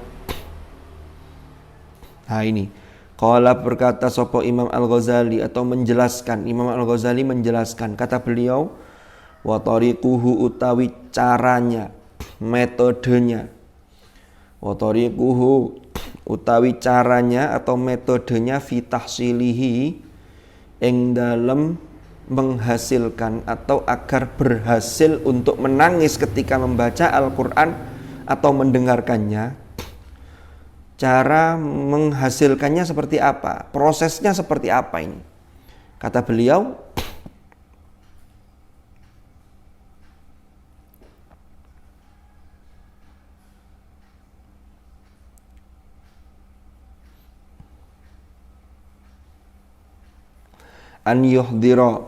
Nah ini, qala berkata sopo Imam Al-Ghazali, atau menjelaskan, Imam Al-Ghazali menjelaskan, kata beliau, wa tariquhu utawi caranya, metodenya, wa tariquhu utawi caranya atau metodenya, fi tahsilihi, ing dalem menghasilkan atau agar berhasil untuk menangis ketika membaca Al-Quran atau mendengarkannya. Cara menghasilkannya seperti apa? Prosesnya seperti apa ini? Kata beliau, an yuhdira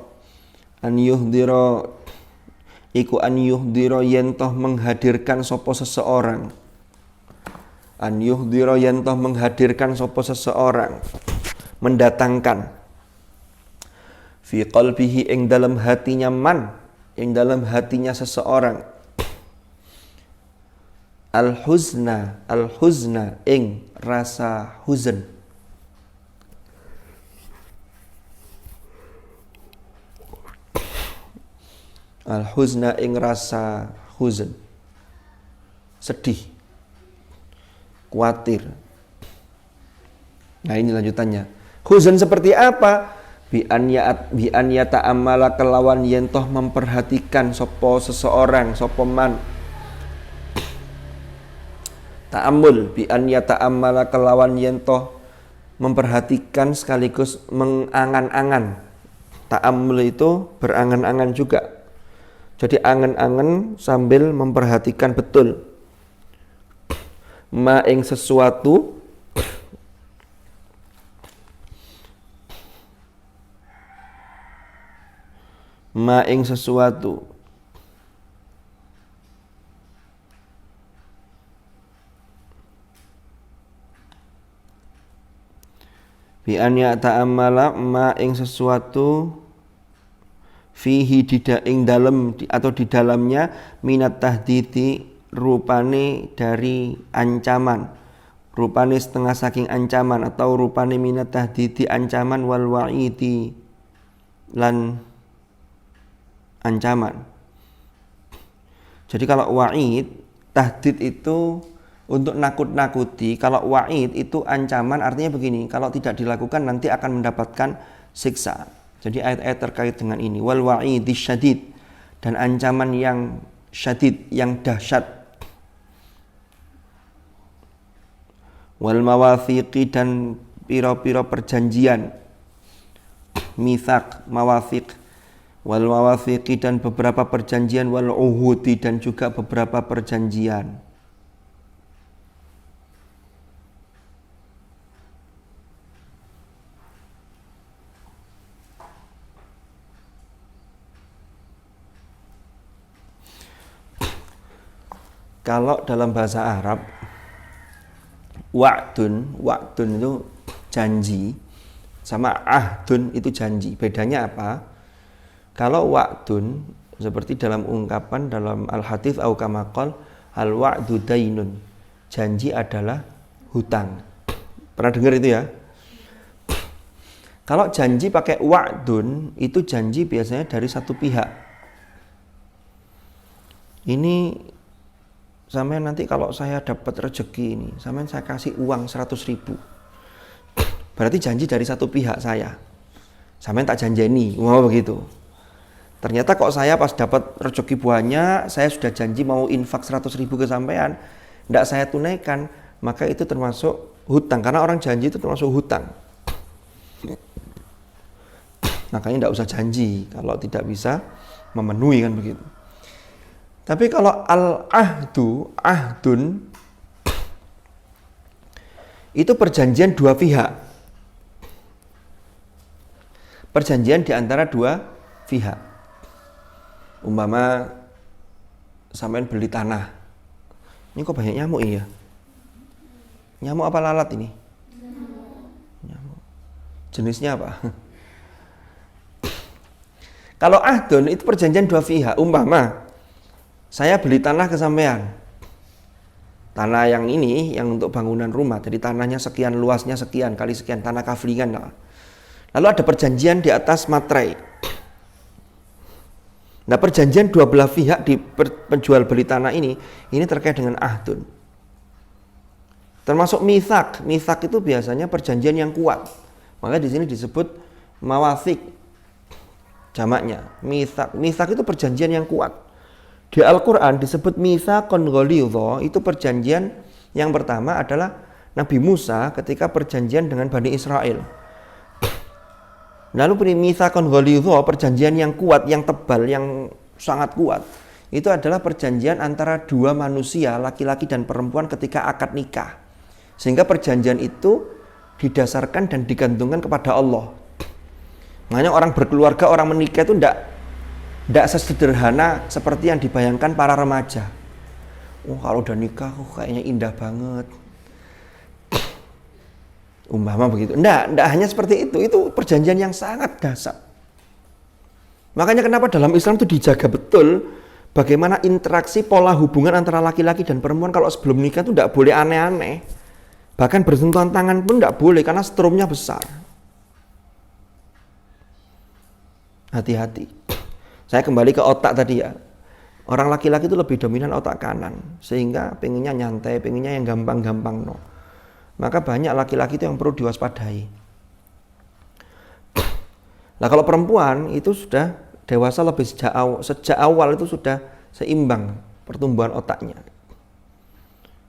iku an yuhdira yentoh menghadirkan sopo seseorang. An yuhdira yentoh menghadirkan sopo seseorang, mendatangkan, fi qalbihi ing dalam hatinya man, ing dalam hatinya seseorang, al-huzna ing rasa huzn. Al-huzna ing rasa huzn, sedih, khawatir. Nah ini lanjutannya. Huzn seperti apa? Bi an yata'ammala, kelawan yentoh memperhatikan sopo seseorang, sopo man. Ta'ammul, bi an yata'ammala, kelawan yentoh memperhatikan sekaligus mengangan-angan. Ta'ammul itu berangan-angan juga. Jadi angen-angen sambil memperhatikan betul. Ma ing sesuatu, ma ing sesuatu, bi an ya ta'ammala, ma ing sesuatu, fihi ing dalem atau di dalamnya, minat tahdidi, rupane dari ancaman, rupane setengah saking ancaman, atau rupane minat tahdidi ancaman, wal wa'idi lan ancaman. Jadi kalau wa'id, tahdid itu untuk nakut-nakuti. Kalau wa'id itu ancaman, artinya begini, kalau tidak dilakukan nanti akan mendapatkan siksa. Jadi ayat-ayat terkait dengan ini, wal wa'idis syadid, dan ancaman yang syadid, yang dahsyat, wal mawathiqi, dan piro-piro perjanjian, mithaq, mawathiq, wal mawathiqi, dan beberapa perjanjian, wal uhudi, dan juga beberapa perjanjian. Kalau dalam bahasa Arab, wa'dun itu janji, sama ahdun itu janji. Bedanya apa? Kalau wa'dun seperti dalam ungkapan dalam al-hadits au kama qol, al wa'du dainun, janji adalah hutang. Pernah dengar itu ya? Kalau janji pakai wa'dun, itu janji biasanya dari satu pihak. Ini sampai nanti kalau saya dapat rezeki ini, sampai saya kasih uang 100.000. Berarti janji dari satu pihak saya. Sampai tak janjeni, mau begitu. Ternyata kok saya pas dapat rezeki banyak, saya sudah janji mau infak 100.000 ke sampean, tidak saya tunaikan, maka itu termasuk hutang. Karena orang janji itu termasuk hutang. Makanya tidak usah janji kalau tidak bisa memenuhi, kan begitu. Tapi kalau ahdun, itu perjanjian dua pihak. Perjanjian di antara dua pihak. Umpama sampean beli tanah. Ini kok banyak nyamuk ini ya? Nyamuk apa lalat ini? Nyamuk. Jenisnya apa? Kalau ahdun itu perjanjian dua pihak. Umpama saya beli tanah ke sampean. Tanah yang ini yang untuk bangunan rumah. Jadi tanahnya sekian, luasnya sekian kali sekian, tanah kaflingan lah. Lalu ada perjanjian di atas materai. Nah, perjanjian dua belah pihak di penjual beli tanah ini terkait dengan ahdun. Termasuk mithaq. Mithaq itu biasanya perjanjian yang kuat. Maka di sini disebut mawathiq. Jamaknya mithaq. Mithaq itu perjanjian yang kuat. Di Al-Quran disebut mitsaqon ghalidha, itu perjanjian yang pertama adalah Nabi Musa ketika perjanjian dengan Bani Israel. Lalu mitsaqon ghalidha, perjanjian yang kuat, yang tebal, yang sangat kuat, itu adalah perjanjian antara dua manusia, laki-laki dan perempuan ketika akad nikah. Sehingga perjanjian itu didasarkan dan digantungkan kepada Allah. Makanya orang berkeluarga, orang menikah itu tidak sesederhana seperti yang dibayangkan para remaja. Kalau udah nikah kayaknya indah banget. Umpama begitu. Tidak hanya seperti itu. Itu perjanjian yang sangat dasar. Makanya kenapa dalam Islam itu dijaga betul bagaimana interaksi pola hubungan antara laki-laki dan perempuan. Kalau sebelum nikah itu tidak boleh aneh-aneh. Bahkan bersentuhan tangan pun tidak boleh karena strumnya besar. Hati-hati. Saya kembali ke otak tadi ya. Orang laki-laki itu lebih dominan otak kanan. Sehingga pengennya nyantai, pengennya yang gampang-gampang. No. Maka banyak laki-laki itu yang perlu diwaspadai. Nah kalau perempuan itu sudah dewasa lebih sejak awal itu sudah seimbang pertumbuhan otaknya.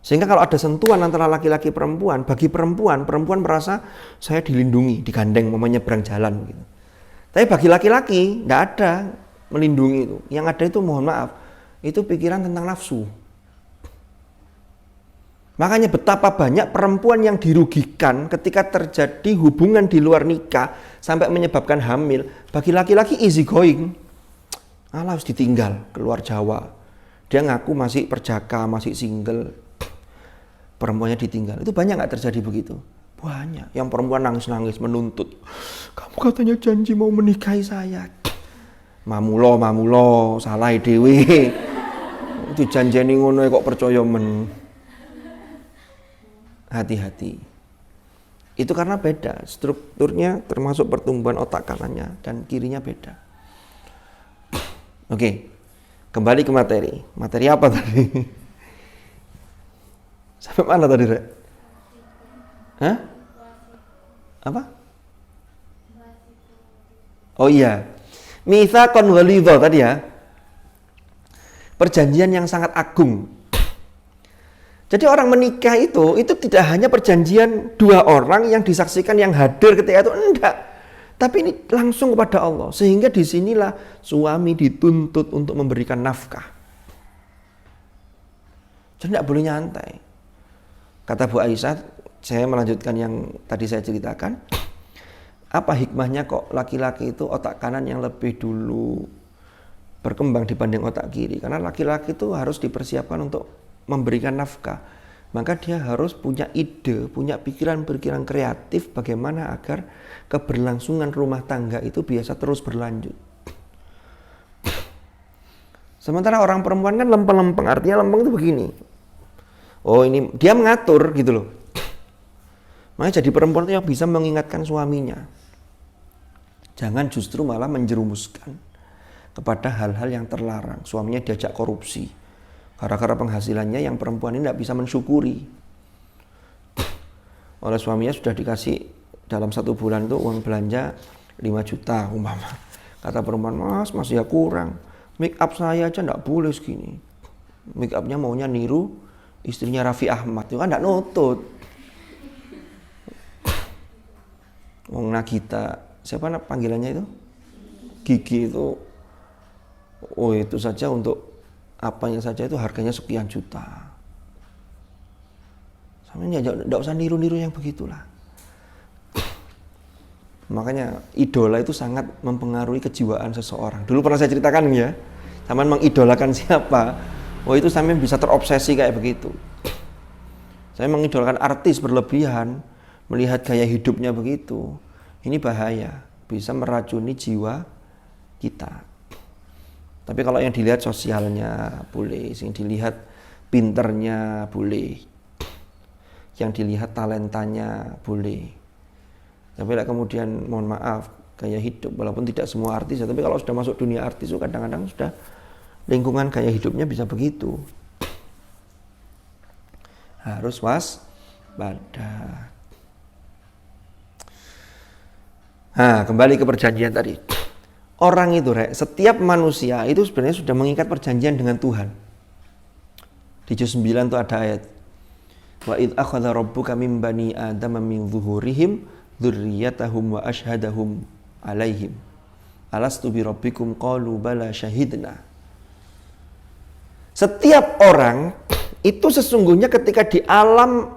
Sehingga kalau ada sentuhan antara laki-laki perempuan, bagi perempuan merasa saya dilindungi, digandeng, mau menyeberang jalan. Gitu. Tapi bagi laki-laki tidak ada melindungi itu. Yang ada itu mohon maaf, itu pikiran tentang nafsu. Makanya betapa banyak perempuan yang dirugikan ketika terjadi hubungan di luar nikah sampai menyebabkan hamil. Bagi laki-laki easy going. Alah harus ditinggal keluar Jawa. Dia ngaku masih perjaka, masih single. Perempuannya ditinggal. Itu banyak nggak terjadi begitu? Banyak. Yang perempuan nangis-nangis menuntut. Kamu katanya janji mau menikahi saya. Mamulo, salah dhewe. Itu janjeni ngono kok percaya men. Hati-hati. Itu karena beda, strukturnya termasuk pertumbuhan otak kanannya dan kirinya beda. Oke. Kembali ke materi. Materi apa tadi? Sampai mana tadi, Rek? Hah? Apa? Oh iya, mitsaqan ghalidha tadi ya. Perjanjian yang sangat agung. Jadi orang menikah itu tidak hanya perjanjian dua orang yang disaksikan yang hadir ketika itu, enggak. Tapi ini langsung kepada Allah. Sehingga disinilah suami dituntut untuk memberikan nafkah. Jadi tidak boleh nyantai. Kata Bu Aisyah, saya melanjutkan yang tadi saya ceritakan. Apa hikmahnya kok laki-laki itu otak kanan yang lebih dulu berkembang dibanding otak kiri? Karena laki-laki itu harus dipersiapkan untuk memberikan nafkah. Maka dia harus punya ide, punya pikiran-pikiran kreatif bagaimana agar keberlangsungan rumah tangga itu biasa terus berlanjut. Sementara orang perempuan kan lempeng-lempeng, artinya lempeng itu begini. Oh ini dia mengatur gitu loh. Makanya jadi perempuan itu yang bisa mengingatkan suaminya. Jangan justru malah menjerumuskan kepada hal-hal yang terlarang. Suaminya diajak korupsi. Gara-gara penghasilannya yang perempuan ini tidak bisa mensyukuri. Oleh suaminya sudah dikasih dalam 1 bulan itu uang belanja 5 juta umpama. Kata perempuan, mas masih ya kurang. Make up saya aja tidak boleh segini. Make upnya maunya niru istrinya Raffi Ahmad. Itu kan tidak nutut. Wong Nagita, siapa panggilannya itu? Gigi itu, oh itu saja untuk apanya saja itu harganya sekian juta. Samanya tidak usah niru-niru yang begitulah. Makanya idola itu sangat mempengaruhi kejiwaan seseorang. Dulu pernah saya ceritakan ya, sampean mengidolakan siapa, oh itu sampean bisa terobsesi kayak begitu. Saya mengidolakan artis berlebihan, melihat gaya hidupnya begitu, ini bahaya, bisa meracuni jiwa kita. Tapi kalau yang dilihat sosialnya boleh, yang dilihat pinternya boleh, yang dilihat talentanya boleh. Tapi kemudian mohon maaf, gaya hidup, walaupun tidak semua artis, tapi kalau sudah masuk dunia artis itu kadang-kadang sudah lingkungan gaya hidupnya bisa begitu. Harus waspada. Nah, kembali ke perjanjian tadi. Orang itu, setiap manusia itu sebenarnya sudah mengikat perjanjian dengan Tuhan. Di juz 9 itu ada ayat. Wa id akhadha rabbuka min bani adama min zuhurihim dzurriyyatahum wa ashhadahum alaihim. Alastu bi rabbikum qalu bala syahidna. Setiap orang itu sesungguhnya ketika di alam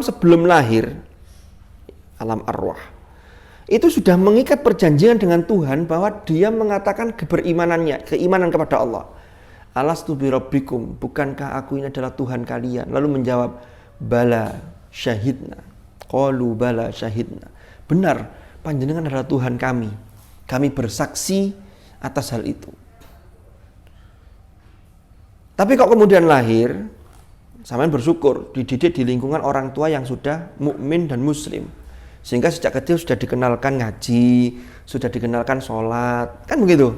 sebelum lahir, alam arwah, itu sudah mengikat perjanjian dengan Tuhan bahwa dia mengatakan keimanan kepada Allah. Alastu bi rabbikum, bukankah aku ini adalah Tuhan kalian? Lalu menjawab, bala syahidna. Qalu bala syahidna. Benar, panjenengan adalah Tuhan kami. Kami bersaksi atas hal itu. Tapi kok kemudian lahir, sampean bersyukur dididik di lingkungan orang tua yang sudah mukmin dan muslim. Sehingga sejak kecil sudah dikenalkan ngaji, sudah dikenalkan sholat, kan begitu.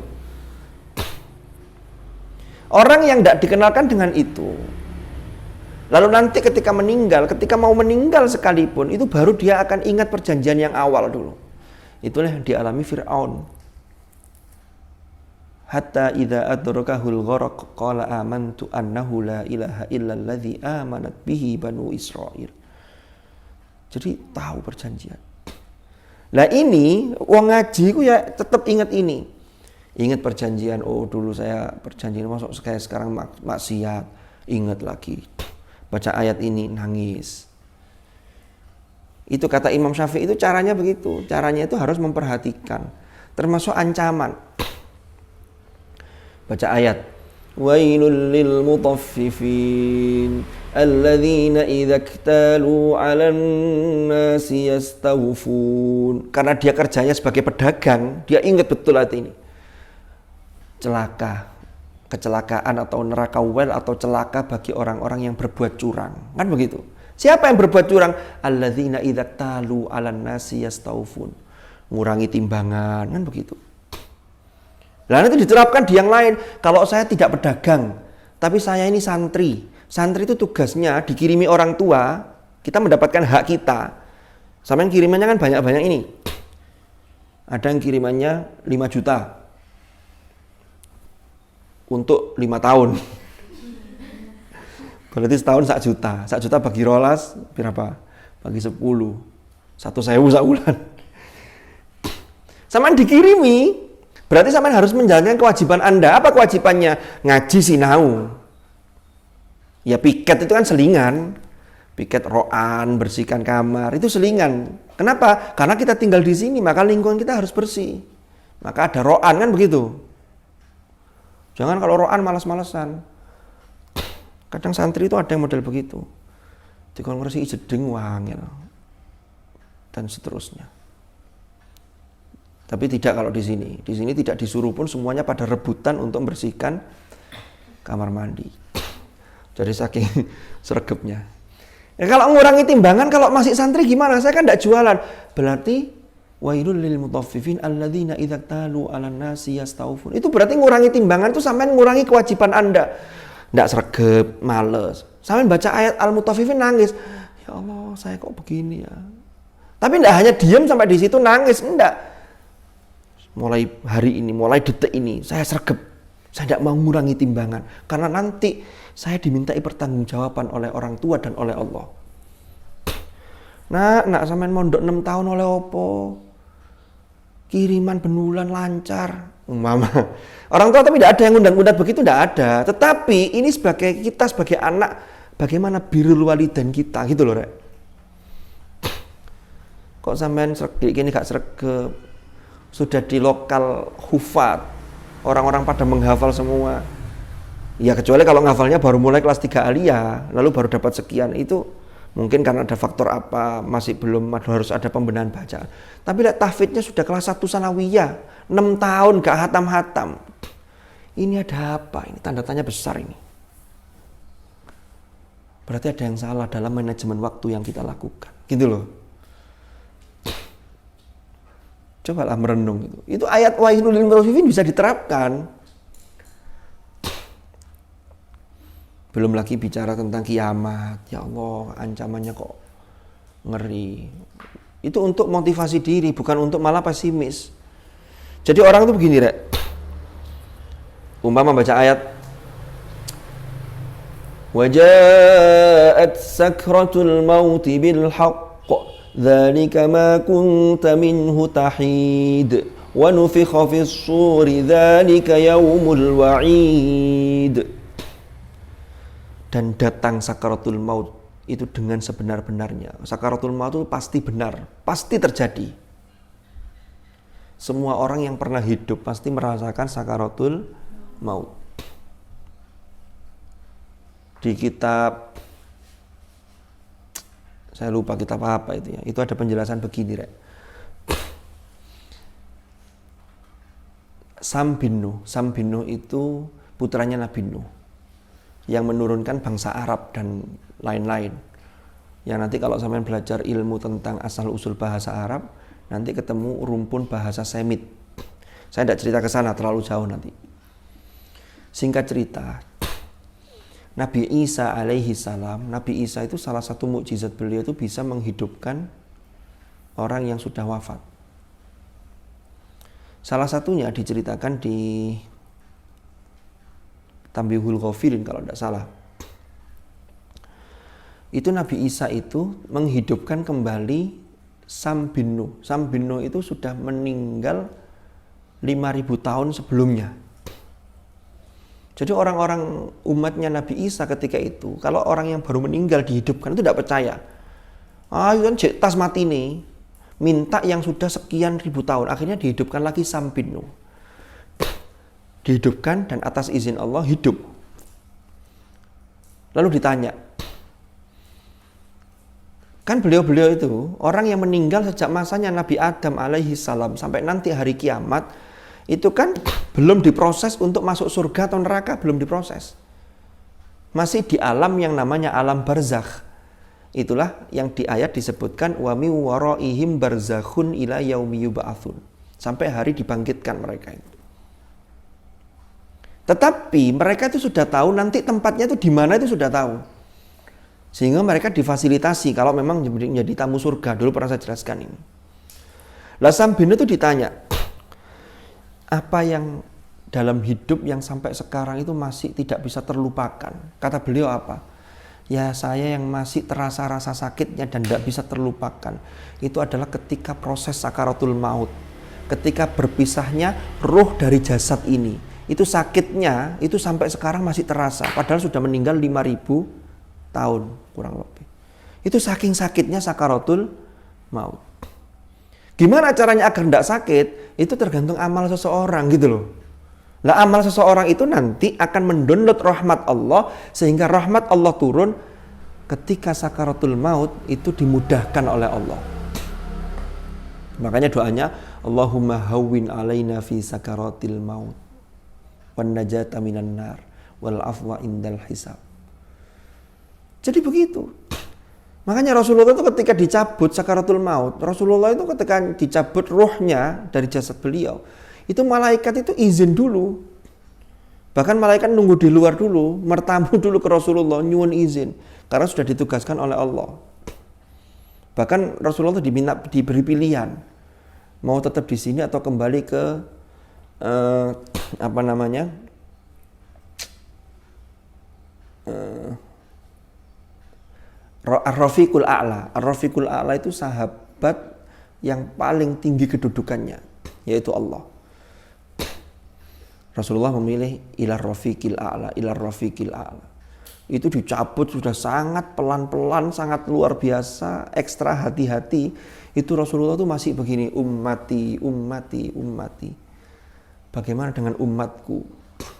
Orang yang tidak dikenalkan dengan itu, lalu nanti ketika mau meninggal sekalipun, itu baru dia akan ingat perjanjian yang awal dulu. Itulah yang dialami Fir'aun. Hatta idza adrakahul gharaq qala amantu annahu la ilaha illalladzi amanat bihi banu Israil. Jadi tahu perjanjian. Lah ini wong ngaji ku ya tetap ingat ini. Ingat perjanjian, oh dulu saya perjanjian masuk sekarang maksiat, ingat lagi. Baca ayat ini nangis. Itu kata Imam Syafi'i itu caranya begitu. Caranya itu harus memperhatikan, termasuk ancaman. Baca ayat. Wailul lil mutaffifin alladzina idza iktalu 'alan nasi yastawfun. Karena dia kerjanya sebagai pedagang, dia ingat betul hati ini. Kecelakaan atau neraka wel atau celaka bagi orang-orang yang berbuat curang. Kan begitu. Siapa yang berbuat curang? Alladzina idza iktalu 'alan nasi yastawfun. Ngurangi timbangan, kan begitu. Lalu itu diterapkan di yang lain. Kalau saya tidak pedagang, tapi saya ini santri. Santri itu tugasnya dikirimi orang tua, kita mendapatkan hak kita. Sampai kirimannya kan banyak-banyak ini. Ada yang kirimannya 5 juta untuk 5 tahun. Berarti setahun 1 juta. 1 juta bagi rolas berapa? Bagi 10. 1.000 sak bulan. Sampean dikirimi, berarti sampean harus menjalankan kewajiban Anda. Apa kewajibannya? Ngaji sinau. Ya piket itu kan selingan. Piket roan, bersihkan kamar, itu selingan. Kenapa? Karena kita tinggal di sini, maka lingkungan kita harus bersih. Maka ada roan kan begitu. Jangan kalau roan malas-malesan. Kadang santri itu ada yang model begitu. Di kongres jedeng wangil. Dan seterusnya. Tapi tidak kalau di sini. Di sini tidak disuruh pun semuanya pada rebutan untuk membersihkan kamar mandi. Jadi saking sregepnya. Ya, kalau ngurangi timbangan kalau masih santri gimana? Saya kan tidak jualan. Berarti wailul lil mutaffifin alladzina idza talu 'alan nasi yastawfun. Itu berarti ngurangi timbangan itu sampean ngurangi kewajiban Anda. Tidak sregep, males. Sampean baca ayat Al-Mutaffifin nangis. Ya Allah, saya kok begini ya. Tapi tidak hanya diam sampai di situ nangis, enggak. Mulai hari ini, mulai detik ini, saya sregep. Saya tidak mau mengurangi timbangan. Karena nanti saya dimintai pertanggungjawaban oleh orang tua dan oleh Allah. Nak sampean mondok 6 tahun oleh opo? Kiriman benulan lancar. Mama. Orang tua tapi tidak ada yang undang-undang begitu, tidak ada. Tetapi ini sebagai kita sebagai anak, bagaimana birrul walidain kita gitu loh, Rek. Kok sampean sregep gini gak sregep? Sudah di lokal hufat. Orang-orang pada menghafal semua. Ya kecuali kalau ngafalnya baru mulai kelas 3 aliyah, lalu baru dapat sekian, itu mungkin karena ada faktor apa, masih belum harus ada pembenahan bacaan. Tapi lihat tahfidnya sudah kelas 1 sanawiyah, 6 tahun gak hatam-hatam. Ini ada apa? Ini tanda tanya besar ini. Berarti ada yang salah dalam manajemen waktu yang kita lakukan. Gitu loh. Cobalah merenung itu. Itu ayat wailul lil mutaffifin bisa diterapkan. Belum lagi bicara tentang kiamat. Ya Allah, ancamannya kok ngeri. Itu untuk motivasi diri, bukan untuk malah pesimis. Jadi orang itu begini, Rek. Umpama baca ayat Waja'at sakratul mauti bil haqq dzalika ma kunta minhu tahid wa nufikha fis suri dzalika yaumul wa'id. Dan datang sakaratul maut itu dengan sebenar-benarnya. Sakaratul maut itu pasti benar, pasti terjadi. Semua orang yang pernah hidup pasti merasakan sakaratul maut. Di kitab, saya lupa kitab apa itu ya. Itu ada penjelasan begini, Rek. Sam bin Nuh itu putranya Nabi Nuh yang menurunkan bangsa Arab dan lain-lain. Yang nanti kalau sampean belajar ilmu tentang asal-usul bahasa Arab, nanti ketemu rumpun bahasa Semit. Saya tidak cerita ke sana terlalu jauh nanti. Singkat cerita, Nabi Isa alaihi salam, Nabi Isa itu salah satu mukjizat beliau itu bisa menghidupkan orang yang sudah wafat. Salah satunya diceritakan di Tambihul Ghafilin kalau tidak salah. Itu Nabi Isa itu menghidupkan kembali Sam bin Nuh. Sam bin Nuh itu sudah meninggal 5.000 tahun sebelumnya. Jadi orang-orang umatnya Nabi Isa ketika itu, kalau orang yang baru meninggal dihidupkan itu tidak percaya. Itu kan tas mati nih. Minta yang sudah sekian ribu tahun. Akhirnya dihidupkan lagi Sam bin Nuh. Dihidupkan dan atas izin Allah hidup. Lalu ditanya, kan beliau-beliau itu orang yang meninggal sejak masanya Nabi Adam alaihi salam sampai nanti hari kiamat, itu kan belum diproses untuk masuk surga atau neraka, belum diproses. Masih di alam yang namanya alam barzakh. Itulah yang di ayat disebutkan wa mi waraihim barzakhun ila yaumi yub'atsun. Sampai hari dibangkitkan mereka itu. Tetapi mereka itu sudah tahu nanti tempatnya itu di mana, itu sudah tahu. Sehingga mereka difasilitasi kalau memang menjadi tamu surga. Dulu pernah saya jelaskan ini. Lah Sambino itu ditanya, apa yang dalam hidup yang sampai sekarang itu masih tidak bisa terlupakan? Kata beliau apa? Ya saya yang masih terasa rasa sakitnya dan tidak bisa terlupakan. Itu adalah ketika proses sakaratul maut. Ketika berpisahnya ruh dari jasad ini. Itu sakitnya itu sampai sekarang masih terasa. Padahal sudah meninggal 5.000 tahun kurang lebih. Itu saking sakitnya sakaratul maut. Gimana caranya agar tidak sakit? Itu tergantung amal seseorang gitu loh. Nah amal seseorang itu nanti akan mendownload rahmat Allah sehingga rahmat Allah turun ketika sakaratul maut itu dimudahkan oleh Allah. Makanya doanya Allahumma hawwin alaina fi sakaratil maut wan najata minan nar wal afwa indal hisab. Jadi begitu. Makanya Rasulullah itu ketika dicabut sakaratul maut, Rasulullah itu ketika dicabut ruhnya dari jasad beliau, itu malaikat itu izin dulu. Bahkan malaikat nunggu di luar dulu, mertamu dulu ke Rasulullah, nyuwun izin. Karena sudah ditugaskan oleh Allah. Bahkan Rasulullah itu diberi pilihan. Mau tetap di sini atau kembali ke Ar-Rafiqul A'la. Ar-Rafiqul A'la itu sahabat yang paling tinggi kedudukannya, yaitu Allah. Rasulullah memilih ilar rafiqil a'la, ilar rafiqil a'la. Itu dicabut sudah sangat pelan-pelan, sangat luar biasa, ekstra hati-hati. Itu Rasulullah itu masih begini, ummati, ummati, ummati. Bagaimana dengan umatku?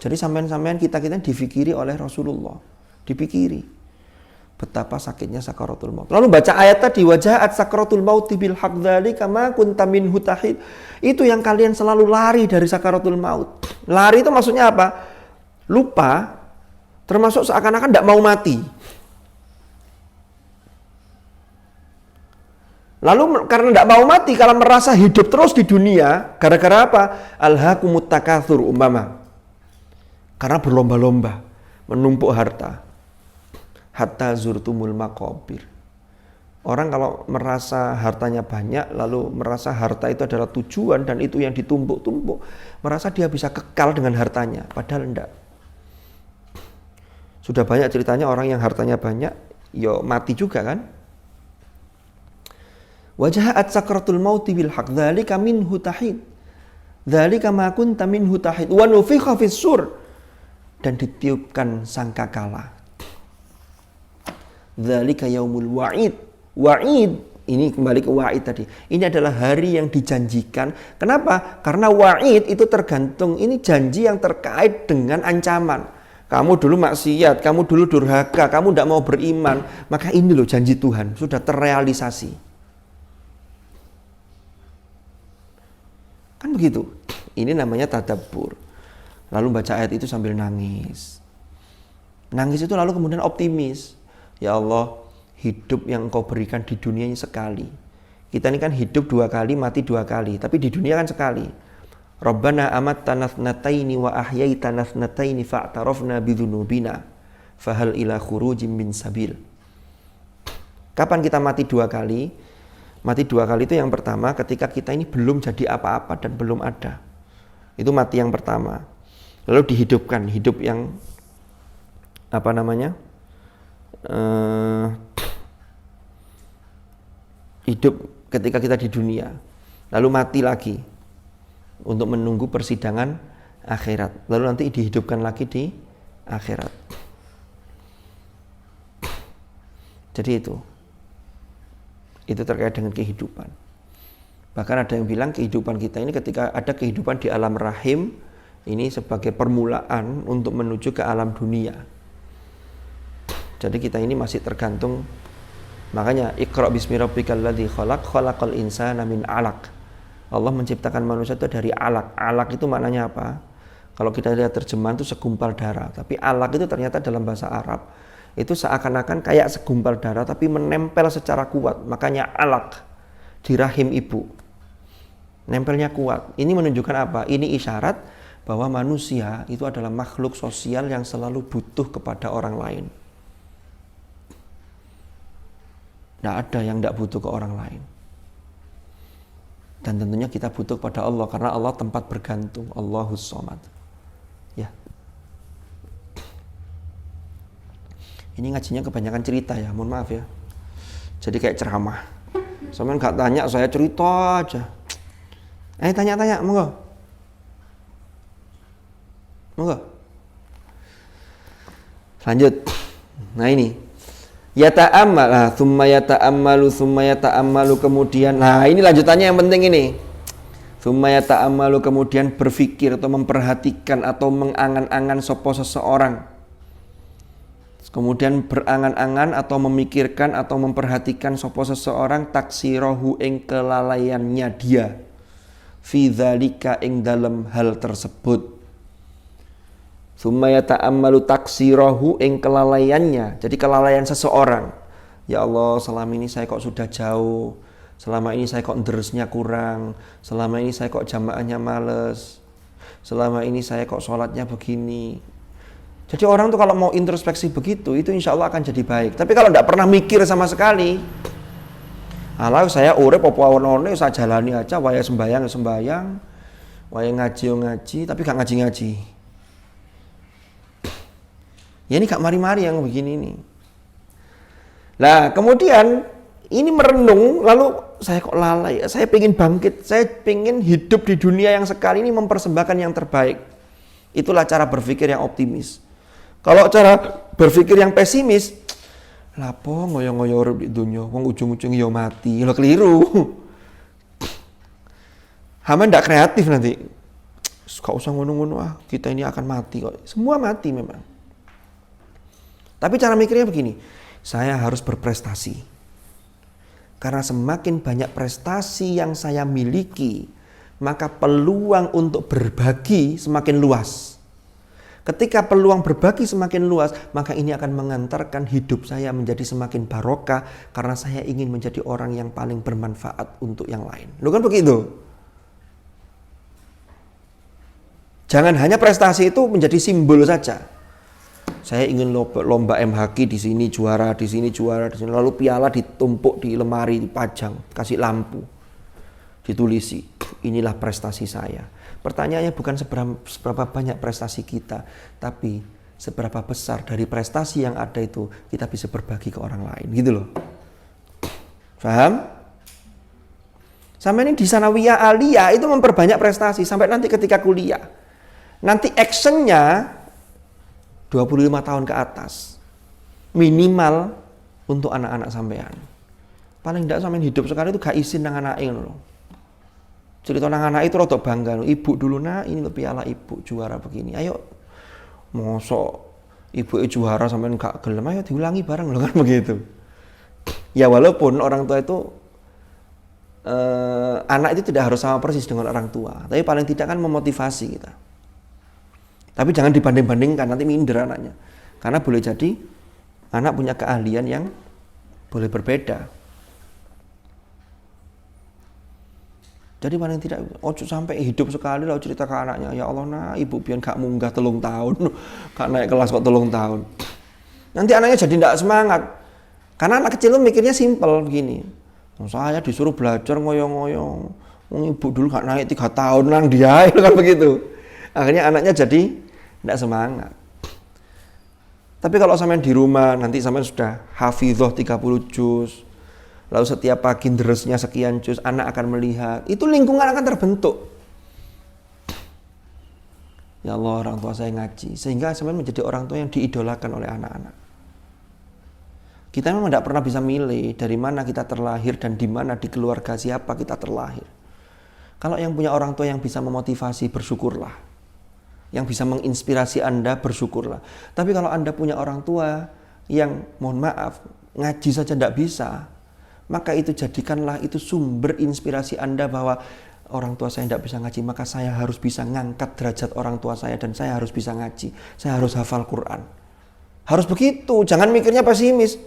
Jadi sampean-sampean kita difikiri oleh Rasulullah, dipikiri. Betapa sakitnya sakaratul maut. Lalu baca ayat tadi, wajahat sakaratul maut bil haq dzalika ma kunta minhu tahid. Itu yang kalian selalu lari dari sakaratul maut. Lari itu maksudnya apa? Lupa, termasuk seakan-akan tidak mau mati. Lalu karena tidak mau mati, kalau merasa hidup terus di dunia, gara-gara apa? Alhaakumut takatsur umpama. Karena berlomba-lomba, menumpuk harta. Hatta zurtumul maqabir. Orang kalau merasa hartanya banyak, lalu merasa harta itu adalah tujuan dan itu yang ditumpuk-tumpuk, merasa dia bisa kekal dengan hartanya, padahal enggak. Sudah banyak ceritanya orang yang hartanya banyak, yo mati juga kan. Wajahat sakratul mauti bil haq dzalika minhu tahid. Dzalika ma kunta minhu tahid wa nufikha fis sur, dan ditiupkan sangkakala. Dzalika yaumul wa'id. Wa'id, ini kembali ke wa'id tadi. Ini adalah hari yang dijanjikan. Kenapa? Karena wa'id itu tergantung, ini janji yang terkait dengan ancaman. Kamu dulu maksiat, kamu dulu durhaka, kamu tidak mau beriman, maka ini loh janji Tuhan, sudah terrealisasi. Kan begitu. Ini namanya tadabbur. Lalu baca ayat itu sambil nangis. Nangis itu lalu kemudian optimis. Ya Allah, hidup yang Engkau berikan di dunia ini sekali. Kita ini kan hidup 2 kali, mati 2 kali. Tapi di dunia kan sekali. Rabbana amattana thnataini wa ahyaitana thnataini fa'tarafna bidzunubina fahal ila khurujim min sabil. Kapan kita mati 2 kali? Mati 2 kali itu yang pertama ketika kita ini belum jadi apa-apa dan belum ada. Itu mati yang pertama. Lalu dihidupkan, hidup yang hidup ketika kita di dunia, lalu mati lagi untuk menunggu persidangan akhirat, lalu nanti dihidupkan lagi di akhirat. Jadi itu terkait dengan kehidupan. Bahkan ada yang bilang kehidupan kita ini ketika ada kehidupan di alam rahim, ini sebagai permulaan untuk menuju ke alam dunia. Jadi kita ini masih tergantung. Makanya Iqra bismi rabbikal ladzi khalaq, khalaqal insana min 'alaq. Allah menciptakan manusia itu dari alaq. Alaq itu maknanya apa? Kalau kita lihat terjemahan itu segumpal darah, tapi alaq itu ternyata dalam bahasa Arab itu seakan-akan kayak segumpal darah tapi menempel secara kuat. Makanya alaq di rahim ibu. Nempelnya kuat. Ini menunjukkan apa? Ini isyarat bahwa manusia itu adalah makhluk sosial yang selalu butuh kepada orang lain. Tidak ada yang tidak butuh ke orang lain. Dan tentunya kita butuh pada Allah karena Allah tempat bergantung. Allahus Somad. Ya. Ini ngajinya kebanyakan cerita ya, mohon maaf ya. Jadi kayak ceramah. Sampean nggak tanya, saya cerita aja. Tanya-tanya, monggo. Monggo. Lanjut. Nah ini. Yata'ammal, thumma yata'ammalu, kemudian, nah ini lanjutannya yang penting ini. Thumma yata'ammalu, kemudian berpikir atau memperhatikan atau mengangan-angan sapa seseorang. Kemudian berangan-angan atau memikirkan atau memperhatikan sapa seseorang taksirahu ing kelalaiannya dia. Fi dzalika ing dalam hal tersebut. Tsumma yata'ammalu taksirahu ing kelalaiannya. Jadi kelalaian seseorang. Ya Allah, selama ini saya kok sudah jauh. Selama ini saya kok deres-nya kurang. Selama ini saya kok jamaahnya males. Selama ini saya kok sholatnya begini. Jadi orang tuh kalau mau introspeksi begitu, itu insya Allah akan jadi baik. Tapi kalau tidak pernah mikir sama sekali, alah saya urip apa-apa saya jalani aja, waya sembayang sembayang, waya ngaji, tapi gak ngaji-ngaji. Ya ini gak mari-mari yang begini ini. Nah kemudian ini merenung, lalu saya kok lalai, saya pengen bangkit, saya pengen hidup di dunia yang sekali ini mempersembahkan yang terbaik. Itulah cara berpikir yang optimis. Kalau cara berpikir yang pesimis, lapo ngoyo-ngoyo urip di dunia, wong ujung-ujung yo mati, lo keliru. Hama ndak kreatif nanti. Gak usah ngono-ngono kita ini akan mati kok. Semua mati memang. Tapi cara mikirnya begini, saya harus berprestasi. Karena semakin banyak prestasi yang saya miliki, maka peluang untuk berbagi semakin luas. Ketika peluang berbagi semakin luas, maka ini akan mengantarkan hidup saya menjadi semakin barokah karena saya ingin menjadi orang yang paling bermanfaat untuk yang lain. Loh kan begitu? Jangan hanya prestasi itu menjadi simbol saja. Saya ingin lomba MHQ di sini juara, di sini juara, di sini. Lalu piala ditumpuk di lemari, dipajang, kasih lampu, ditulisi. Inilah prestasi saya. Pertanyaannya bukan seberapa banyak prestasi kita, tapi seberapa besar dari prestasi yang ada itu kita bisa berbagi ke orang lain, gitu loh. Paham? Sampai ini di sanawiyah aliyah itu memperbanyak prestasi sampai nanti ketika kuliah. Nanti actionnya 25 tahun ke atas minimal untuk anak-anak sampean. Paling tidak sampean hidup sekali itu gak izin nang anake ngono lho. Cerita nang anak itu rada bangga lho. Ibu dulu nak, ini lho piala ibu juara begini. Ayo mosok ibu juara sampean gak gelem, ayo diulangi bareng lho kan begitu. Ya walaupun orang tua itu anak itu tidak harus sama persis dengan orang tua, tapi paling tidak kan memotivasi kita. Tapi jangan dibanding-bandingkan, nanti minder anaknya. Karena boleh jadi anak punya keahlian yang boleh berbeda. Jadi paling tidak, ojo sampai hidup sekali lalu cerita ke anaknya, ya Allah nah ibu pian gak munggah 3 tahun, gak naik kelas kok 3 tahun. Nanti anaknya jadi tidak semangat. Karena anak kecil itu mikirnya simpel begini. Saya disuruh belajar ngoyong-ngoyong. Ibu dulu gak naik 3 tahun nang dia, kan begitu. Akhirnya anaknya jadi tidak semangat. Tapi kalau sampean di rumah nanti sampean sudah hafizah 30 juz, lalu setiap pagi deresnya sekian juz, anak akan melihat, itu lingkungan akan terbentuk. Ya Allah, orang tua saya ngaji, sehingga sampean menjadi orang tua yang diidolakan oleh anak-anak. Kita memang tidak pernah bisa milih dari mana kita terlahir dan di mana di keluarga siapa kita terlahir. Kalau yang punya orang tua yang bisa memotivasi, bersyukurlah. Yang bisa menginspirasi Anda, bersyukurlah. Tapi kalau Anda punya orang tua yang mohon maaf ngaji saja tidak bisa, maka itu jadikanlah itu sumber inspirasi Anda bahwa orang tua saya tidak bisa ngaji, maka saya harus bisa ngangkat derajat orang tua saya dan saya harus bisa ngaji, saya harus hafal Quran. Harus begitu, jangan mikirnya pesimis.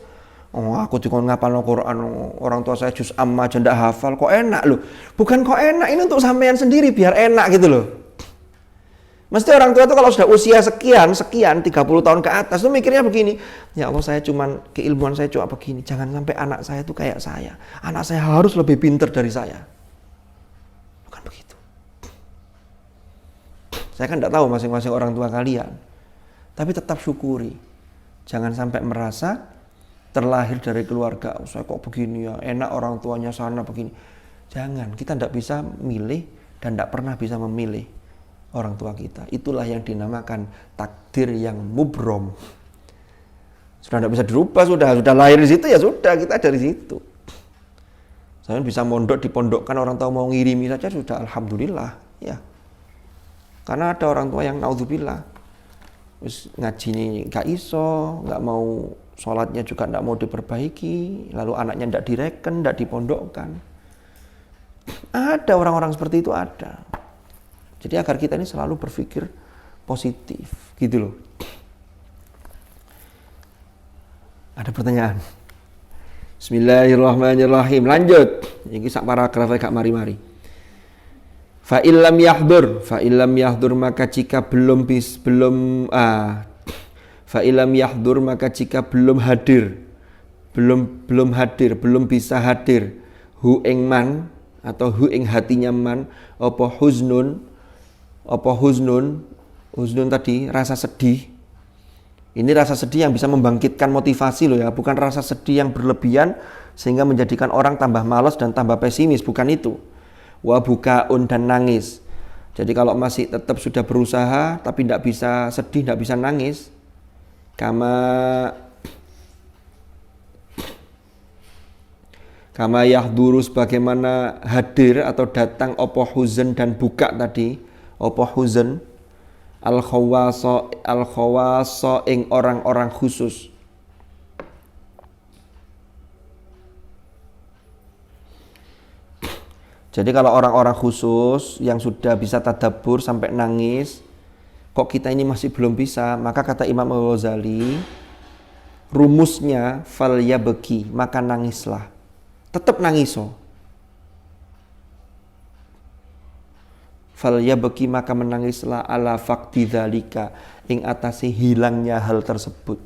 Oh aku dikon ngapalno Quran, orang tua saya juz amma aja ndak hafal, kok enak loh. Bukan kok enak, ini untuk sampean sendiri biar enak gitu loh. Mesti orang tua itu kalau sudah usia sekian 30 tahun ke atas tuh mikirnya begini, ya Allah saya cuman keilmuan saya cuma begini, jangan sampai anak saya itu kayak saya. Anak saya harus lebih pintar dari saya. Saya kan tidak tahu masing-masing orang tua kalian. Tapi tetap syukuri. Jangan sampai merasa terlahir dari keluarga, saya kok begini ya, enak orang tuanya sana begini. Jangan, kita tidak bisa milih dan tidak pernah bisa memilih orang tua kita. Itulah yang dinamakan takdir yang mubrom. Sudah tidak bisa dirubah, sudah lahir di situ ya sudah, kita dari situ. Saya bisa mondok dipondokkan, orang tua mau ngirimi saja sudah alhamdulillah ya. Karena ada orang tua yang naudzubillah terus ngaji ini gak iso, gak mau sholatnya juga gak mau diperbaiki, lalu anaknya gak direken, gak dipondokkan. Ada orang-orang seperti itu ada. Jadi agar kita ini selalu berpikir positif gitu loh. Ada pertanyaan? Bismillahirrahmanirrahim. Lanjut. Ini sak paragraf gak mari-mari. Fa illam yahdur maka jika belum hadir, belum bisa hadir hu ing man atau hu ing hatinya man apa huznun tadi rasa sedih. Ini rasa sedih yang bisa membangkitkan motivasi loh ya, bukan rasa sedih yang berlebihan sehingga menjadikan orang tambah malas dan tambah pesimis, bukan itu. Wa bukaun dan nangis. Jadi kalau masih tetap sudah berusaha tapi tidak bisa sedih, tidak bisa nangis, kama yahduru sebagaimana hadir atau datang opo huzn dan buka tadi, opo huzn al khawasa ing orang-orang khusus. Jadi kalau orang-orang khusus yang sudah bisa tadabbur sampai nangis, kok kita ini masih belum bisa, maka kata Imam Al-Ghazali, rumusnya fal yabki, maka nangislah. Tetap nangiso. Fal yabki maka menangislah ala faqdi dzalika, ing atase hilangnya hal tersebut.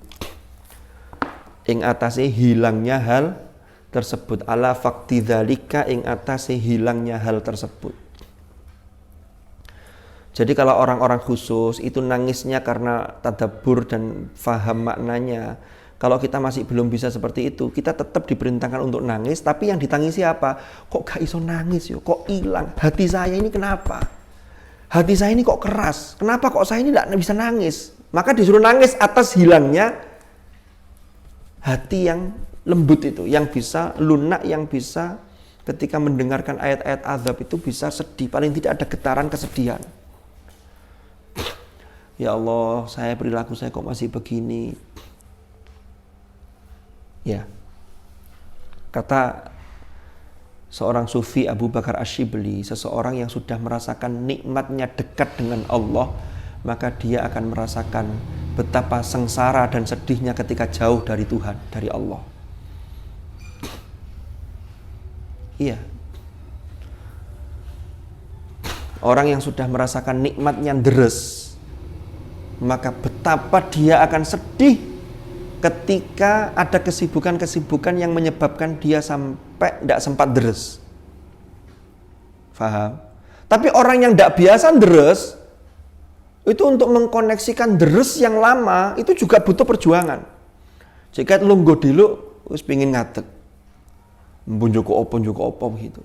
Ing atase hilangnya hal tersebut, ala faqdi dzalika, ing atase hilangnya hal tersebut. Jadi kalau orang-orang khusus itu nangisnya karena tadabbur dan faham maknanya. Kalau kita masih belum bisa seperti itu, kita tetap diperintahkan untuk nangis, tapi yang ditangisi apa? Kok gak iso nangis yo? Kok hilang? Hati saya ini kenapa? Hati saya ini kok keras? Kenapa kok saya ini tidak bisa nangis? Maka disuruh nangis atas hilangnya hati yang lembut itu, yang bisa lunak, yang bisa ketika mendengarkan ayat-ayat azab itu bisa sedih, paling tidak ada getaran kesedihan. Ya Allah, perilaku saya kok masih begini. Ya. Kata seorang sufi Abu Bakar Ash-Shibli, seseorang yang sudah merasakan nikmatnya dekat dengan Allah, maka dia akan merasakan betapa sengsara dan sedihnya ketika jauh dari Tuhan, dari Allah. Iya. Orang yang sudah merasakan nikmatnya deres, maka betapa dia akan sedih ketika ada kesibukan-kesibukan yang menyebabkan dia sampai tidak sempat deres. Faham? Tapi orang yang tidak biasa deres, itu untuk mengkoneksikan deres yang lama, itu juga butuh perjuangan. Jika lungguh dulu, wis pingin ngadeg. Bunjuk opo gitu.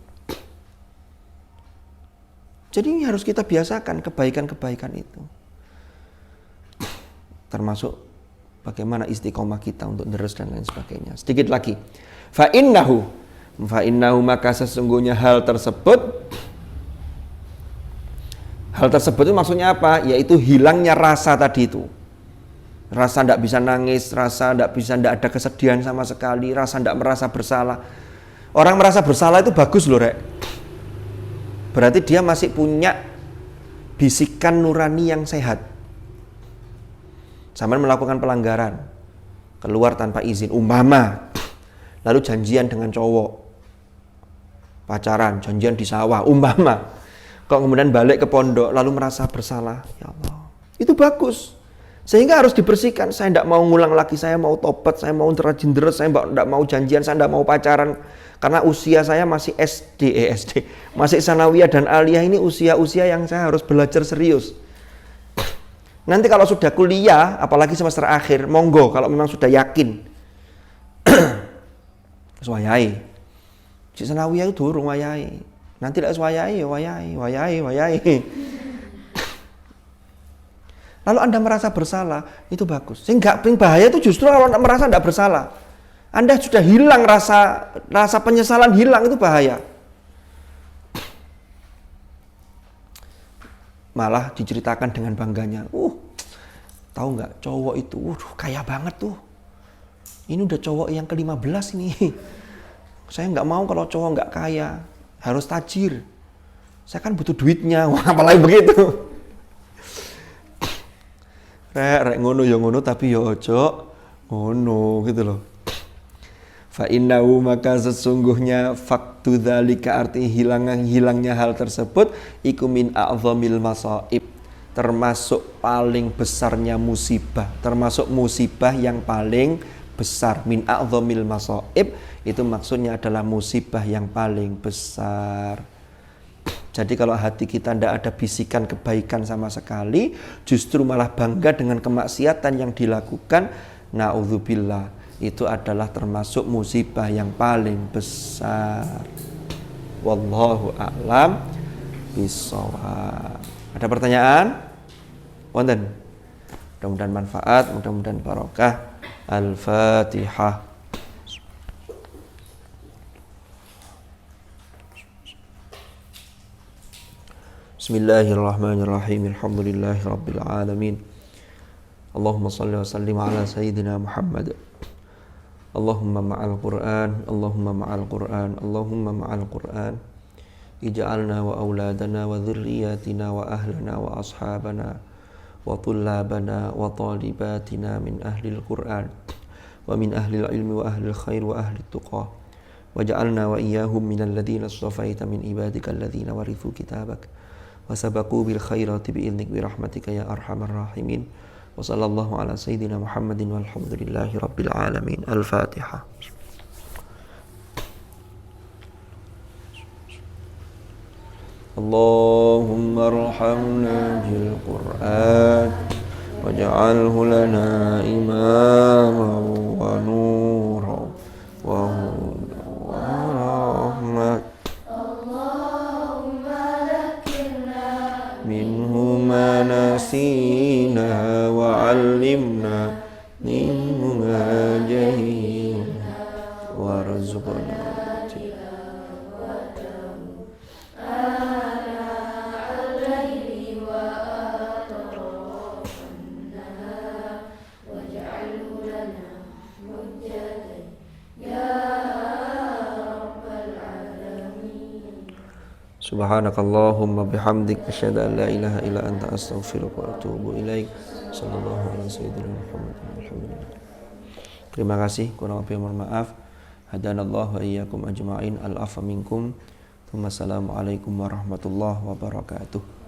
Jadi ini harus kita biasakan kebaikan-kebaikan itu. Termasuk bagaimana istiqomah kita untuk deres dan lain sebagainya. Sedikit lagi. Fa innahu maka sesungguhnya hal tersebut itu maksudnya apa? Yaitu hilangnya rasa tadi itu. Rasa tidak bisa nangis, rasa tidak ada kesedihan sama sekali, rasa tidak merasa bersalah. Orang merasa bersalah itu bagus loh, Rek. Berarti dia masih punya bisikan nurani yang sehat. Sampai melakukan pelanggaran, keluar tanpa izin, umpama, lalu janjian dengan cowok, pacaran, janjian di sawah, umpama, kok kemudian balik ke pondok, lalu merasa bersalah, ya Allah, itu bagus, sehingga harus dibersihkan. Saya tidak mau ngulang lagi, saya mau tobat, saya mau rajin deres, saya tidak mau janjian, saya tidak mau pacaran, karena usia saya masih SD, masih sanawiyah dan aliyah, ini usia-usia yang saya harus belajar serius. Nanti kalau sudah kuliah, apalagi semester akhir, monggo kalau memang sudah yakin. Wayai. Si Sanawiyah itu durung wayai. Nanti lek wayai ya wayai. Lalu Anda merasa bersalah, itu bagus. Sing bahaya itu justru kalau merasa tidak bersalah. Anda sudah hilang rasa penyesalan hilang, itu bahaya. Malah diceritakan dengan bangganya. Tahu nggak cowok itu, kaya banget tuh. Ini udah cowok yang ke-15 ini. Saya nggak mau kalau cowok nggak kaya, harus tajir. Saya kan butuh duitnya, apalagi begitu. Rek ngono ya ngono tapi ya ojo ngono gitu loh. Fa innahu maka sesungguhnya faktu dzalika arti hilangnya hal tersebut iku min a'zamil masaib, termasuk paling besarnya musibah, termasuk musibah yang paling besar. Min a'zamil masaib itu maksudnya adalah musibah yang paling besar. Jadi kalau hati kita tidak ada bisikan kebaikan sama sekali, justru malah bangga dengan kemaksiatan yang dilakukan, na'udzubillah, itu adalah termasuk musibah yang paling besar. Wallahu a'lam bishawab. Ada pertanyaan? Wonten. Mudah-mudahan manfaat, mudah-mudahan barokah. Al-Fatihah. Bismillahirrahmanirrahim. Alhamdulillahi rabbil alamin. Allahumma salli wa sallim ala sayyidina Muhammad. Allahumma ma'al Qur'an, Allahumma ma'al Qur'an, Allahumma ma'al Qur'an. Ij'alna wa auladana wa dhurriyyatina wa ahlana wa ashabana wa tullabana wa talibatina min ahlil Qur'an wa min ahlil ilmi wa ahlil khair wa ahlil tuqah. Waj'alna wa iyyahum minal ladzina astafaita min ibadikal ladzina warithu kitabak wa sabaqu bil khairati bi idnik bi rahmatika ya arhamar rahimin. Wa sallallahu ala sayyidina Muhammadin walhamdulillahi rabbil alamin. Al-Fatihah. Allahumma arhamna bil Qur'an waj'alhu lana imaman wa nuran wa hudan wa rahmatan. Minhu ma nasina wa 'allimna minhu ma jahilna warzuqna Subhanakallahumma bihamdik asyhadu an la ilaha illa anta astaghfiruka wa atubu ilaik. Sallallahu alaihi wasallam. Terima kasih, kurang lebih mohon maaf. Hadanallahu wa iyyakum ajma'in. Al-afwa minkum. Wassalamualaikum warahmatullahi wabarakatuh.